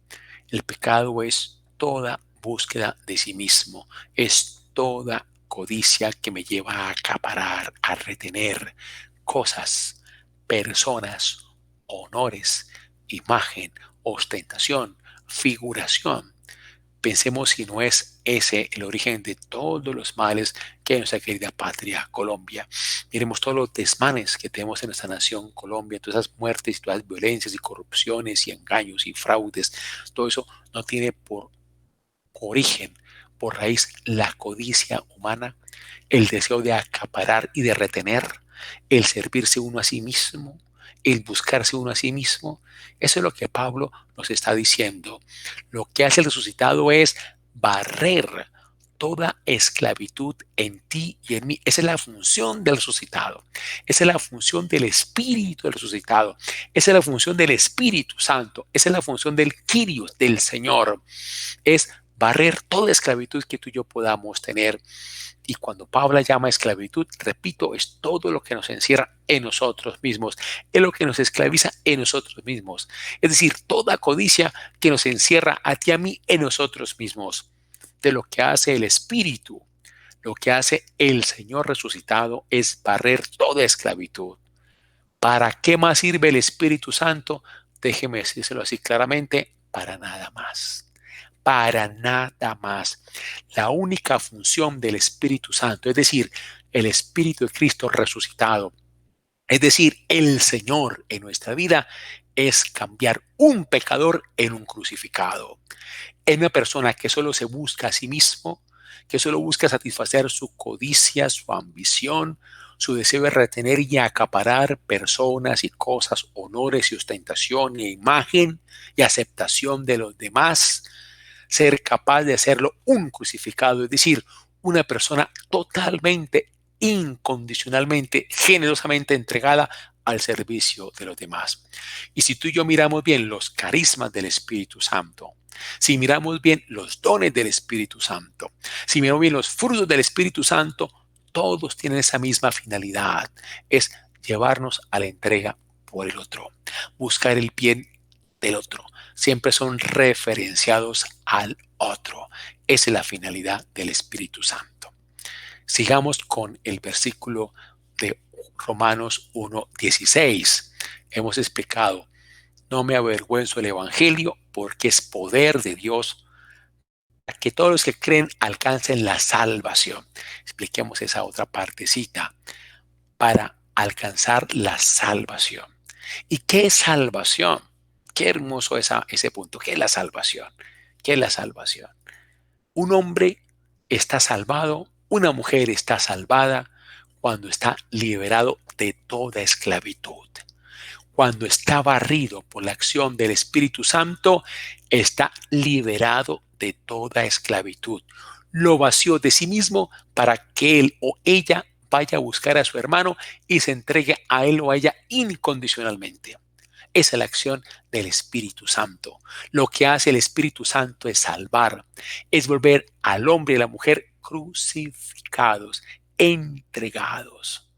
El pecado es toda búsqueda de sí mismo, es toda codicia que me lleva a acaparar, a retener cosas, personas, honores, imagen, ostentación, figuración. Pensemos si no es ese el origen de todos los males que hay en nuestra querida patria Colombia. Miremos todos los desmanes que tenemos en nuestra nación Colombia, todas esas muertes, todas las violencias y corrupciones y engaños y fraudes. Todo eso no tiene por origen, por raíz, la codicia humana, el deseo de acaparar y de retener, el servirse uno a sí mismo, el buscarse uno a sí mismo. Eso es lo que Pablo nos está diciendo. Lo que hace el resucitado es barrer toda esclavitud en ti y en mí. Esa es la función del resucitado. Esa es la función del Espíritu del resucitado. Esa es la función del Espíritu Santo. Esa es la función del Kyrios, del Señor. Es barrer toda esclavitud que tú y yo podamos tener. Y cuando Pablo llama esclavitud, repito, es todo lo que nos encierra en nosotros mismos, es lo que nos esclaviza en nosotros mismos. Es decir, toda codicia que nos encierra a ti y a mí en nosotros mismos. De lo que hace el Espíritu, lo que hace el Señor resucitado es barrer toda esclavitud. ¿Para qué más sirve el Espíritu Santo? Déjeme decírselo así claramente, para nada más. Para nada más. La única función del Espíritu Santo, es decir, el Espíritu de Cristo resucitado, es decir, el Señor en nuestra vida, es cambiar un pecador en un crucificado. Es una persona que solo se busca a sí mismo, que solo busca satisfacer su codicia, su ambición, su deseo de retener y acaparar personas y cosas, honores y ostentación y imagen y aceptación de los demás, ser capaz de hacerlo un crucificado, es decir, una persona totalmente, incondicionalmente, generosamente entregada al servicio de los demás. Y si tú y yo miramos bien los carismas del Espíritu Santo, si miramos bien los dones del Espíritu Santo, si miramos bien los frutos del Espíritu Santo, todos tienen esa misma finalidad, es llevarnos a la entrega por el otro, buscar el bien del otro. Siempre son referenciados al otro. Esa es la finalidad del Espíritu Santo. Sigamos con el versículo de Romanos 1:16. Hemos explicado, no me avergüenzo del Evangelio porque es poder de Dios para que todos los que creen alcancen la salvación. Expliquemos esa otra partecita, para alcanzar la salvación. ¿Y qué es salvación? Qué hermoso ese punto. ¿Qué es la salvación? ¿Qué es la salvación? Un hombre está salvado, una mujer está salvada cuando está liberado de toda esclavitud. Cuando está barrido por la acción del Espíritu Santo, está liberado de toda esclavitud. Lo vació de sí mismo para que él o ella vaya a buscar a su hermano y se entregue a él o a ella incondicionalmente. Esa es la acción del Espíritu Santo. Lo que hace el Espíritu Santo es salvar, es volver al hombre y a la mujer crucificados, entregados.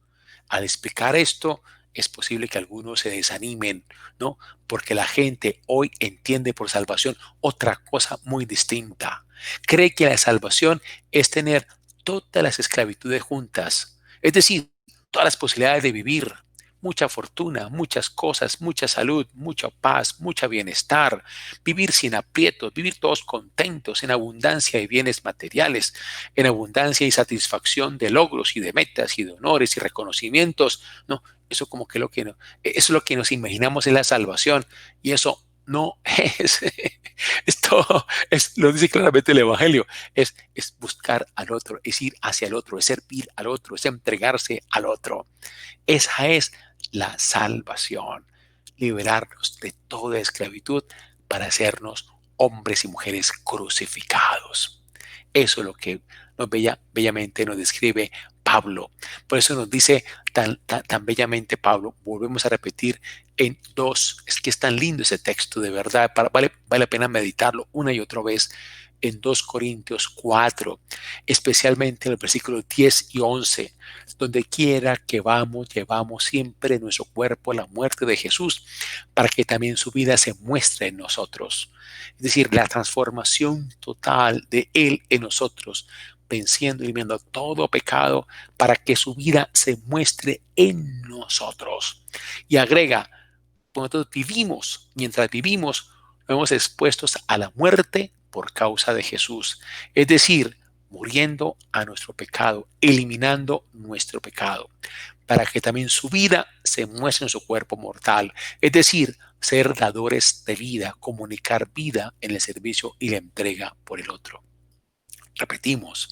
Al explicar esto, es posible que algunos se desanimen, ¿no? Porque la gente hoy entiende por salvación otra cosa muy distinta. Cree que la salvación es tener todas las esclavitudes juntas, es decir, todas las posibilidades de vivir, mucha fortuna, muchas cosas, mucha salud, mucha paz, mucho bienestar, vivir sin aprietos, vivir todos contentos, en abundancia de bienes materiales, en abundancia y satisfacción de logros y de metas y de honores y reconocimientos. No, eso como que eso es lo que nos imaginamos en la salvación, y eso no es, esto lo dice claramente el Evangelio, es buscar al otro, es ir hacia el otro, es servir al otro, es entregarse al otro. Esa es la salvación, liberarnos de toda esclavitud para hacernos hombres y mujeres crucificados. Eso es lo que bellamente nos describe Pablo. Por eso nos dice tan bellamente Pablo, volvemos a repetir es que es tan lindo ese texto, de verdad, vale la pena meditarlo una y otra vez, en 2 Corintios 4, especialmente en el versículo 10 y 11, donde quiera que vamos, llevamos siempre en nuestro cuerpo la muerte de Jesús, para que también su vida se muestre en nosotros. Es decir, la transformación total de Él en nosotros, venciendo y eliminando todo pecado, para que su vida se muestre en nosotros. Y agrega, nosotros mientras vivimos, nos vemos expuestos a la muerte por causa de Jesús. Es decir, muriendo a nuestro pecado, eliminando nuestro pecado, para que también su vida se muestre en su cuerpo mortal. Es decir, ser dadores de vida, comunicar vida en el servicio y la entrega por el otro. Repetimos,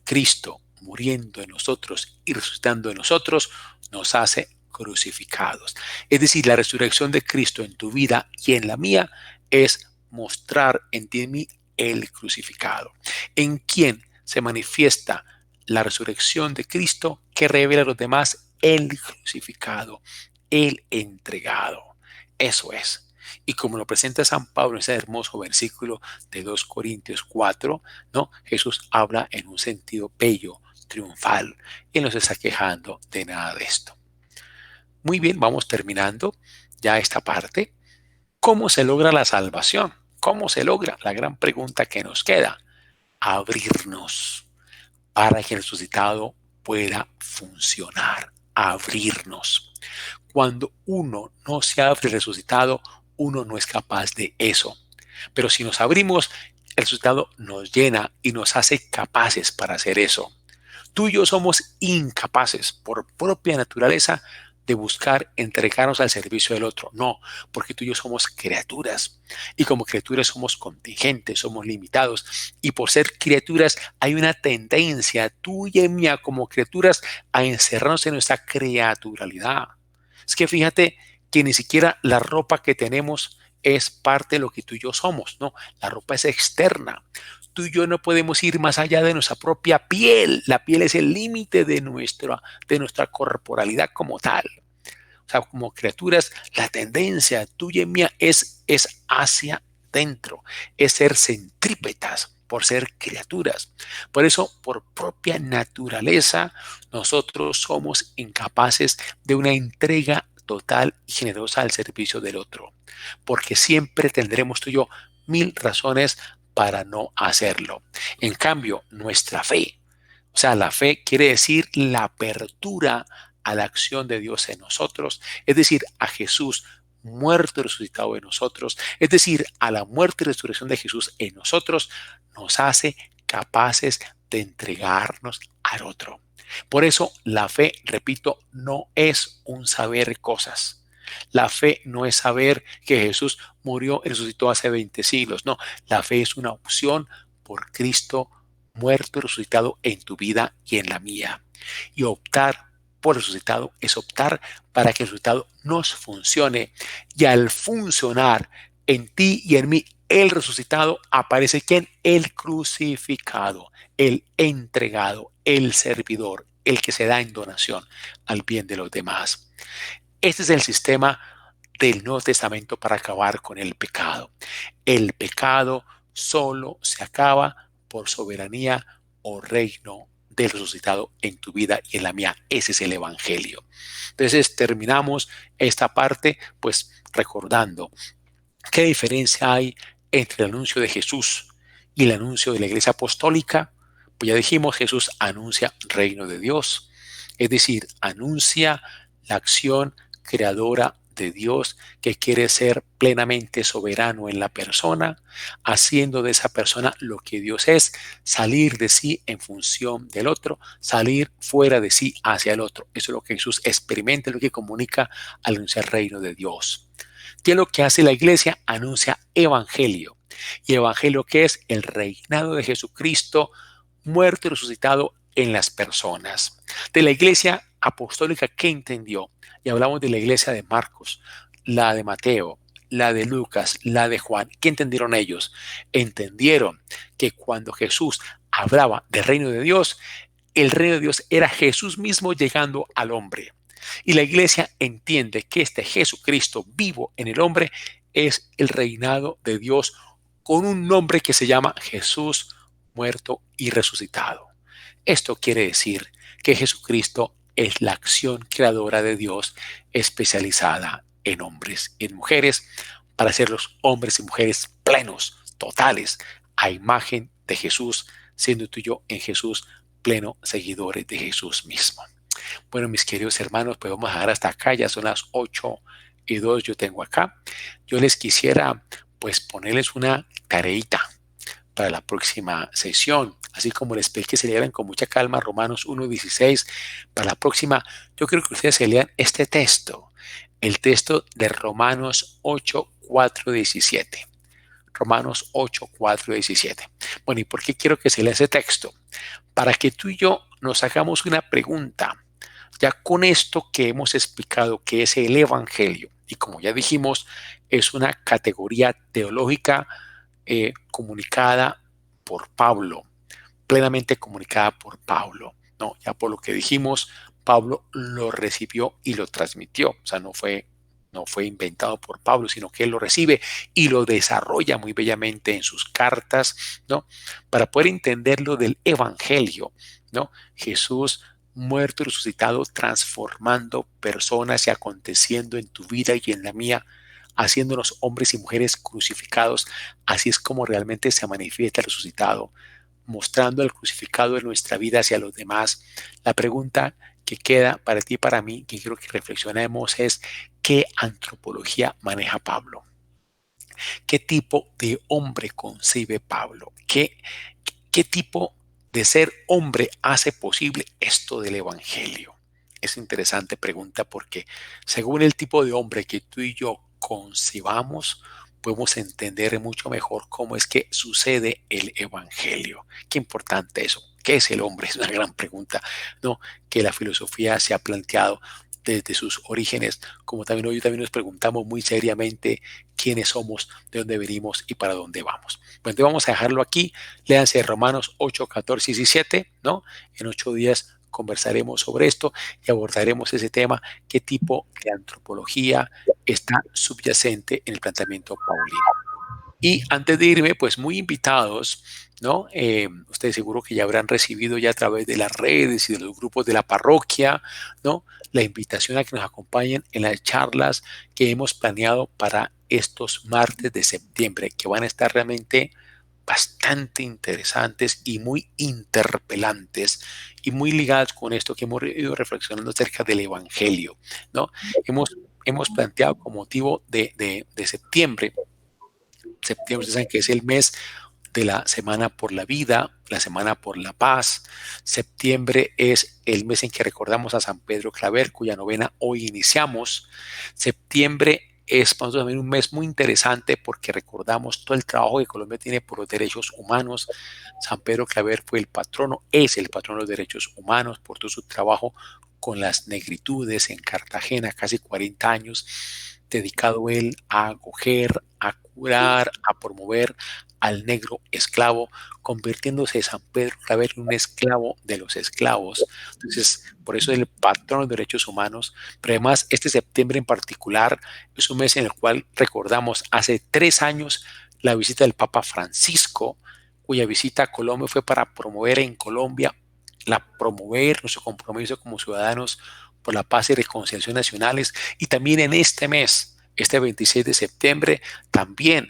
Cristo muriendo en nosotros y resucitando en nosotros nos hace crucificados. Es decir, la resurrección de Cristo en tu vida y en la mía es mostrar en ti y en mí el crucificado, en quien se manifiesta la resurrección de Cristo, que revela a los demás el crucificado, el entregado. Eso es. Y como lo presenta San Pablo en ese hermoso versículo de 2 Corintios 4, ¿no? Jesús habla en un sentido bello, triunfal, y no se está quejando de nada de esto. Muy bien, vamos terminando ya esta parte. ¿Cómo se logra la salvación? ¿Cómo se logra? La gran pregunta que nos queda. Abrirnos para que el resucitado pueda funcionar. Abrirnos. Cuando uno no se abre resucitado, uno no es capaz de eso. Pero si nos abrimos, el resucitado nos llena y nos hace capaces para hacer eso. Tú y yo somos incapaces por propia naturaleza de buscar entregarnos al servicio del otro. No, porque tú y yo somos criaturas. Y como criaturas somos contingentes, somos limitados. Y por ser criaturas hay una tendencia tuya y mía como criaturas a encerrarnos en nuestra creaturalidad. Es que fíjate que ni siquiera la ropa que tenemos es parte de lo que tú y yo somos, ¿no? La ropa es externa. Tú y yo no podemos ir más allá de nuestra propia piel. La piel es el límite de nuestra corporalidad como tal. O sea, como criaturas, la tendencia tuya y mía es hacia dentro, es ser centrípetas por ser criaturas. Por eso, por propia naturaleza, nosotros somos incapaces de una entrega total y generosa al servicio del otro, porque siempre tendremos tú y yo mil razones para no hacerlo. En cambio, nuestra fe, o sea, la fe quiere decir la apertura a la acción de Dios en nosotros, es decir, a Jesús muerto y resucitado en nosotros, es decir, a la muerte y resurrección de Jesús en nosotros, nos hace capaces de entregarnos al otro. Por eso la fe, repito, no es un saber cosas. La fe no es saber que Jesús murió y resucitó hace 20 siglos. No, la fe es una opción por Cristo muerto y resucitado en tu vida y en la mía. Y optar por el resucitado es optar para que el resucitado nos funcione. Y al funcionar en ti y en mí, el resucitado, aparece ¿quién? El crucificado, el entregado, el servidor, el que se da en donación al bien de los demás. Este es el sistema del Nuevo Testamento para acabar con el pecado. El pecado solo se acaba por soberanía o reino del resucitado en tu vida y en la mía. Ese es el Evangelio. Entonces terminamos esta parte pues recordando qué diferencia hay entre el anuncio de Jesús y el anuncio de la Iglesia Apostólica. Pues ya dijimos, Jesús anuncia reino de Dios, es decir, anuncia la acción creadora de Dios que quiere ser plenamente soberano en la persona, haciendo de esa persona lo que Dios es, salir de sí en función del otro, salir fuera de sí hacia el otro. Eso es lo que Jesús experimenta, lo que comunica al anunciar el reino de Dios. ¿Qué es lo que hace la iglesia? Anuncia evangelio. ¿Y evangelio qué es? El reinado de Jesucristo muerto y resucitado en las personas. De la iglesia apostólica, ¿qué entendió? Y hablamos de la iglesia de Marcos, la de Mateo, la de Lucas, la de Juan. ¿Qué entendieron ellos? Entendieron que cuando Jesús hablaba del reino de Dios, el reino de Dios era Jesús mismo llegando al hombre. Y la iglesia entiende que este Jesucristo vivo en el hombre es el reinado de Dios con un nombre que se llama Jesús muerto y resucitado. Esto quiere decir que Jesucristo es la acción creadora de Dios especializada en hombres y en mujeres para ser los hombres y mujeres plenos, totales, a imagen de Jesús, siendo tú y yo en Jesús pleno seguidores de Jesús mismo. Bueno, mis queridos hermanos, pues vamos a dejar hasta acá, ya son las 8:02 yo tengo acá. Yo les quisiera pues ponerles una tareita para la próxima sesión, así como les pedí que se lean con mucha calma Romanos 1:16. Para la próxima, yo quiero que ustedes se lean este texto, el texto de Romanos 8:4-17. Romanos 8:4-17. Bueno, ¿y por qué quiero que se lea ese texto? Para que tú y yo nos hagamos una pregunta. Ya con esto que hemos explicado que es el Evangelio, y como ya dijimos, es una categoría teológica comunicada por Pablo, plenamente comunicada por Pablo, ¿no? Ya por lo que dijimos, Pablo lo recibió y lo transmitió, o sea, no fue no fue inventado por Pablo, sino que él lo recibe y lo desarrolla muy bellamente en sus cartas, ¿no? Para poder entender lo del Evangelio, ¿no? Jesús muerto y resucitado, transformando personas y aconteciendo en tu vida y en la mía, haciéndonos hombres y mujeres crucificados. Así es como realmente se manifiesta el resucitado, mostrando el crucificado en nuestra vida hacia los demás. La pregunta que queda para ti y para mí, que quiero que reflexionemos, es ¿qué antropología maneja Pablo? ¿Qué tipo de hombre concibe Pablo? ¿Qué tipo de ser hombre hace posible esto del Evangelio? Es interesante pregunta porque según el tipo de hombre que tú y yo concibamos, podemos entender mucho mejor cómo es que sucede el Evangelio. Qué importante eso. ¿Qué es el hombre? Es una gran pregunta, ¿no? Que la filosofía se ha planteado desde sus orígenes, como también hoy también nos preguntamos muy seriamente quiénes somos, de dónde venimos y para dónde vamos. Bueno, entonces vamos a dejarlo aquí. Léanse Romanos 8, 14 y 17, ¿no? En 8 días conversaremos sobre esto y abordaremos ese tema, qué tipo de antropología está subyacente en el planteamiento paulino. Y antes de irme, pues muy invitados, ¿no? Ustedes seguro que ya habrán recibido ya a través de las redes y de los grupos de la parroquia, ¿no? La invitación a que nos acompañen en las charlas que hemos planeado para estos martes de septiembre, que van a estar realmente bastante interesantes y muy interpelantes y muy ligadas con esto que hemos ido reflexionando acerca del Evangelio, ¿no? Hemos planteado como motivo de septiembre. Septiembre, ustedes saben que es el mes de la Semana por la Vida, la Semana por la Paz. Septiembre es el mes en que recordamos a San Pedro Claver, cuya novena hoy iniciamos. Septiembre es para nosotros también un mes muy interesante porque recordamos todo el trabajo que Colombia tiene por los derechos humanos. San Pedro Claver fue el patrono, es el patrono de los derechos humanos por todo su trabajo con las negritudes en Cartagena, casi 40 años, dedicado él a acoger, a curar, a promover al negro esclavo, convirtiéndose San Pedro Claver en un esclavo de los esclavos. Entonces, por eso es el patrón de los derechos humanos. Pero además, este septiembre en particular es un mes en el cual recordamos hace 3 años la visita del Papa Francisco, cuya visita a Colombia fue para promover en Colombia, promover nuestro compromiso como ciudadanos por la paz y reconciliación nacionales. Y también en este mes, este 26 de septiembre, también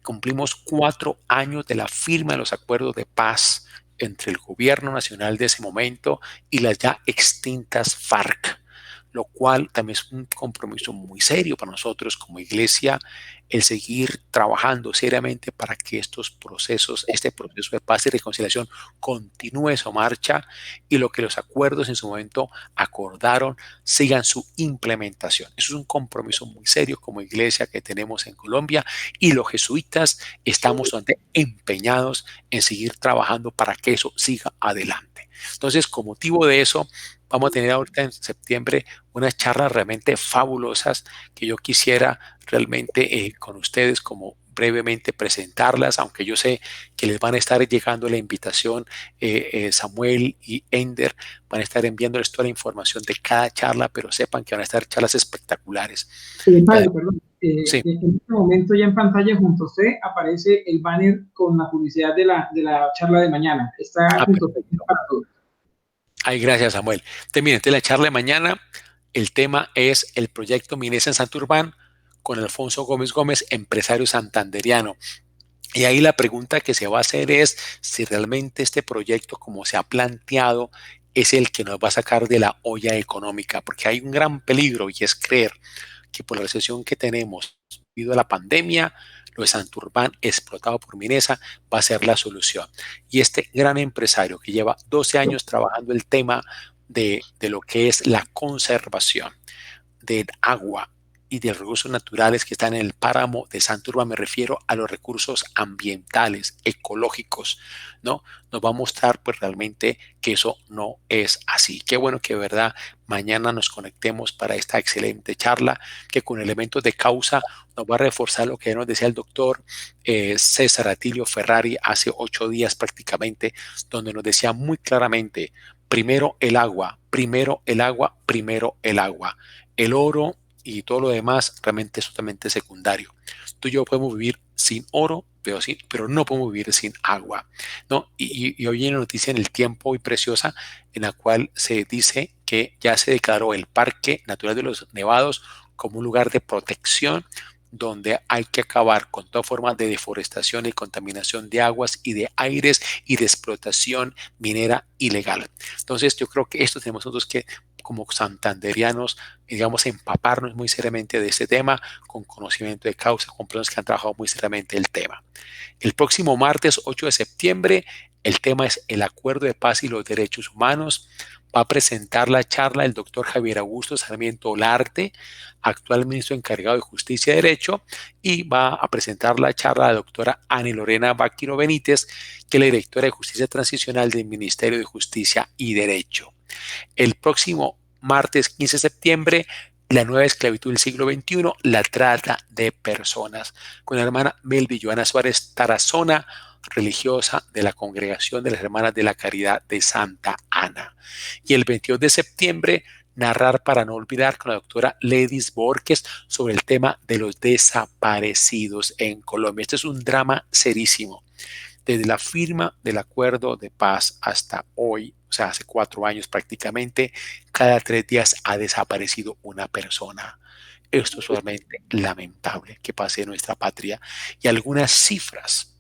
cumplimos 4 años de la firma de los acuerdos de paz entre el gobierno nacional de ese momento y las ya extintas FARC, lo cual también es un compromiso muy serio para nosotros como iglesia, el seguir trabajando seriamente para que este proceso de paz y reconciliación continúe su marcha y lo que los acuerdos en su momento acordaron sigan su implementación. Eso es un compromiso muy serio como iglesia que tenemos en Colombia y los jesuitas estamos empeñados en seguir trabajando para que eso siga adelante. Entonces, con motivo de eso, vamos a tener ahorita en septiembre unas charlas realmente fabulosas que yo quisiera realmente con ustedes como brevemente presentarlas, aunque yo sé que les van a estar llegando la invitación, Samuel y Ender van a estar enviándoles toda la información de cada charla, pero sepan que van a estar charlas espectaculares. Padre, perdón. Sí. En este momento ya en pantalla junto a usted aparece el banner con la publicidad de la charla de mañana. Está junto a usted para todos. Ay, gracias, Samuel. Entonces, la charla de mañana, el tema es el proyecto Minesa en Santurbán con Alfonso Gómez Gómez, empresario santanderiano. Y ahí la pregunta que se va a hacer es si realmente este proyecto, como se ha planteado, es el que nos va a sacar de la olla económica, porque hay un gran peligro y es creer que por la recesión que tenemos debido a la pandemia, lo de Santurbán explotado por Minesa va a ser la solución. Y este gran empresario que lleva 12 años trabajando el tema de lo que es la conservación del agua y de recursos naturales que están en el páramo de Santurbán, me refiero a los recursos ambientales, ecológicos, ¿no? Nos va a mostrar pues realmente que eso no es así. Qué bueno que de verdad mañana nos conectemos para esta excelente charla que con elementos de causa nos va a reforzar lo que nos decía el doctor César Atilio Ferrari hace 8 días prácticamente, donde nos decía muy claramente, primero el agua, primero el agua, primero el agua. El oro y todo lo demás realmente es totalmente secundario. Tú y yo podemos vivir sin oro, pero no podemos vivir sin agua, ¿no? Y hoy hay una noticia en El Tiempo muy preciosa en la cual se dice que ya se declaró el Parque Natural de los Nevados como un lugar de protección donde hay que acabar con toda forma de deforestación y contaminación de aguas y de aires y de explotación minera ilegal. Entonces yo creo que esto tenemos nosotros que como santanderianos, digamos, empaparnos muy seriamente de este tema con conocimiento de causa, con personas que han trabajado muy seriamente el tema. El próximo martes 8 de septiembre, el tema es el Acuerdo de Paz y los Derechos Humanos. Va a presentar la charla el doctor Javier Augusto Sarmiento Olarte, actual ministro encargado de Justicia y Derecho, y va a presentar la charla la doctora Ana Lorena Vaquiro Benítez, que es la directora de Justicia Transicional del Ministerio de Justicia y Derecho. El próximo martes 15 de septiembre, la nueva esclavitud del siglo XXI, la trata de personas, con la hermana Melvi Joana Suárez Tarazona, religiosa de la Congregación de las Hermanas de la Caridad de Santa Ana. Y el 22 de septiembre, narrar para no olvidar con la doctora Ledis Borges sobre el tema de los desaparecidos en Colombia. Este es un drama serísimo. Desde la firma del acuerdo de paz hasta hoy, o sea, hace 4 años prácticamente, cada 3 días ha desaparecido una persona. Esto es realmente lamentable que pase en nuestra patria. Y algunas cifras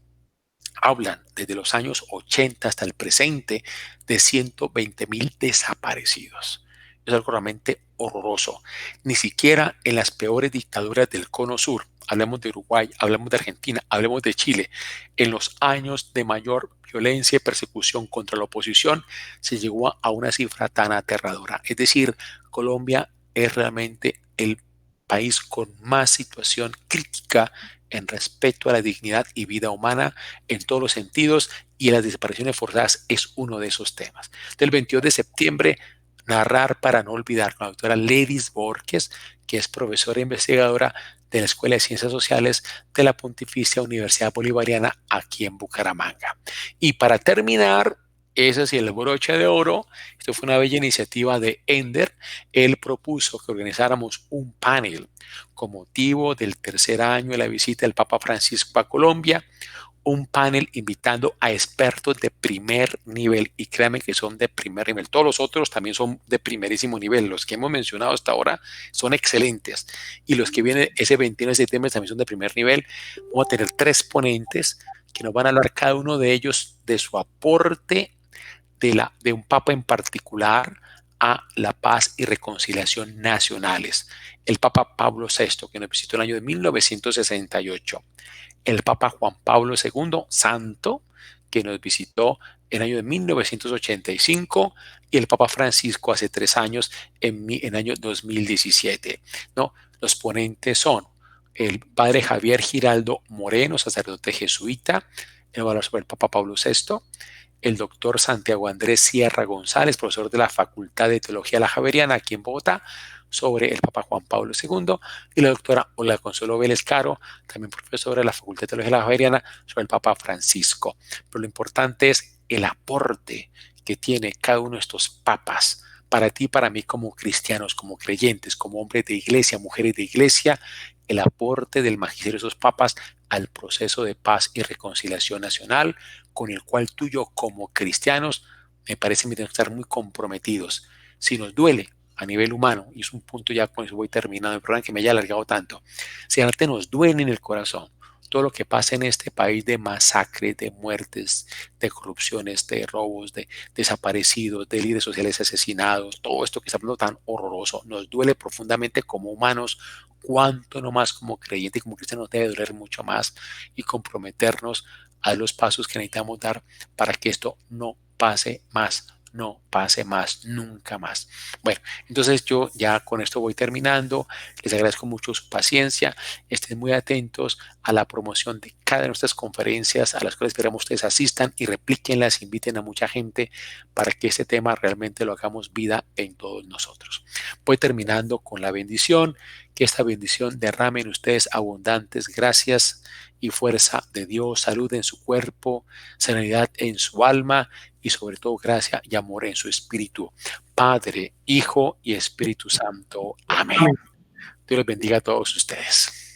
hablan desde los años 80 hasta el presente de 120.000 desaparecidos. Es algo realmente horroroso. Ni siquiera en las peores dictaduras del Cono Sur, hablemos de Uruguay, hablemos de Argentina, hablemos de Chile, en los años de mayor violencia y persecución contra la oposición, se llegó a una cifra tan aterradora. Es decir, Colombia es realmente el país con más situación crítica en respeto a la dignidad y vida humana en todos los sentidos, y las desapariciones forzadas es uno de esos temas. Del 22 de septiembre, narrar para no olvidar con la doctora Ledis Borges, que es profesora e investigadora de la Escuela de Ciencias Sociales de la Pontificia Universidad Bolivariana aquí en Bucaramanga. Y para terminar, ese sí, el broche de oro, esto fue una bella iniciativa de Ender. Él propuso que organizáramos un panel con motivo del tercer año de la visita del Papa Francisco a Colombia, un panel invitando a expertos de primer nivel, y créanme que son de primer nivel. Todos los otros también son de primerísimo nivel. Los que hemos mencionado hasta ahora son excelentes, y los que vienen ese 21 de septiembre también son de primer nivel. Vamos a tener 3 ponentes que nos van a hablar cada uno de ellos de su aporte de un papa en particular a la paz y reconciliación nacionales. El Papa Pablo VI, que nos visitó en el año de 1968. El Papa Juan Pablo II, santo, que nos visitó en el año de 1985, y el Papa Francisco hace 3 años, en el año 2017. ¿No? Los ponentes son el Padre Javier Giraldo Moreno, sacerdote jesuita, él va a hablar sobre el Papa Pablo VI, el doctor Santiago Andrés Sierra González, profesor de la Facultad de Teología La Javeriana aquí en Bogotá, sobre el Papa Juan Pablo II, y la doctora Olga Consuelo Vélez Caro, también profesora de la Facultad de Teología La Javeriana, sobre el Papa Francisco. Pero lo importante es el aporte que tiene cada uno de estos papas para ti y para mí como cristianos, como creyentes, como hombres de iglesia, mujeres de iglesia, el aporte del magisterio de esos papas al proceso de paz y reconciliación nacional, con el cual tú y yo como cristianos, me parece que tenemos que estar muy comprometidos. Si nos duele a nivel humano, y es un punto ya con eso voy terminando el programa que me haya alargado tanto, si realmente nos duele en el corazón todo lo que pasa en este país de masacres, de muertes, de corrupciones, de robos, de desaparecidos, de líderes sociales asesinados, todo esto que está hablando tan horroroso, nos duele profundamente como humanos, cuánto no más como creyentes y como cristianos debe doler mucho más, y comprometernos a los pasos que necesitamos dar para que esto no pase más, no pase más, nunca más. Bueno, entonces yo ya con esto voy terminando. Les agradezco mucho su paciencia. Estén muy atentos a la promoción de cada de nuestras conferencias, a las cuales esperamos ustedes asistan y replíquenlas, inviten a mucha gente para que este tema realmente lo hagamos vida en todos nosotros. Voy terminando con la bendición. Que esta bendición derrame en ustedes abundantes gracias y fuerza de Dios, salud en su cuerpo, serenidad en su alma, y sobre todo gracia y amor en su espíritu. Padre, Hijo y Espíritu Santo. Amén. Dios les bendiga a todos ustedes.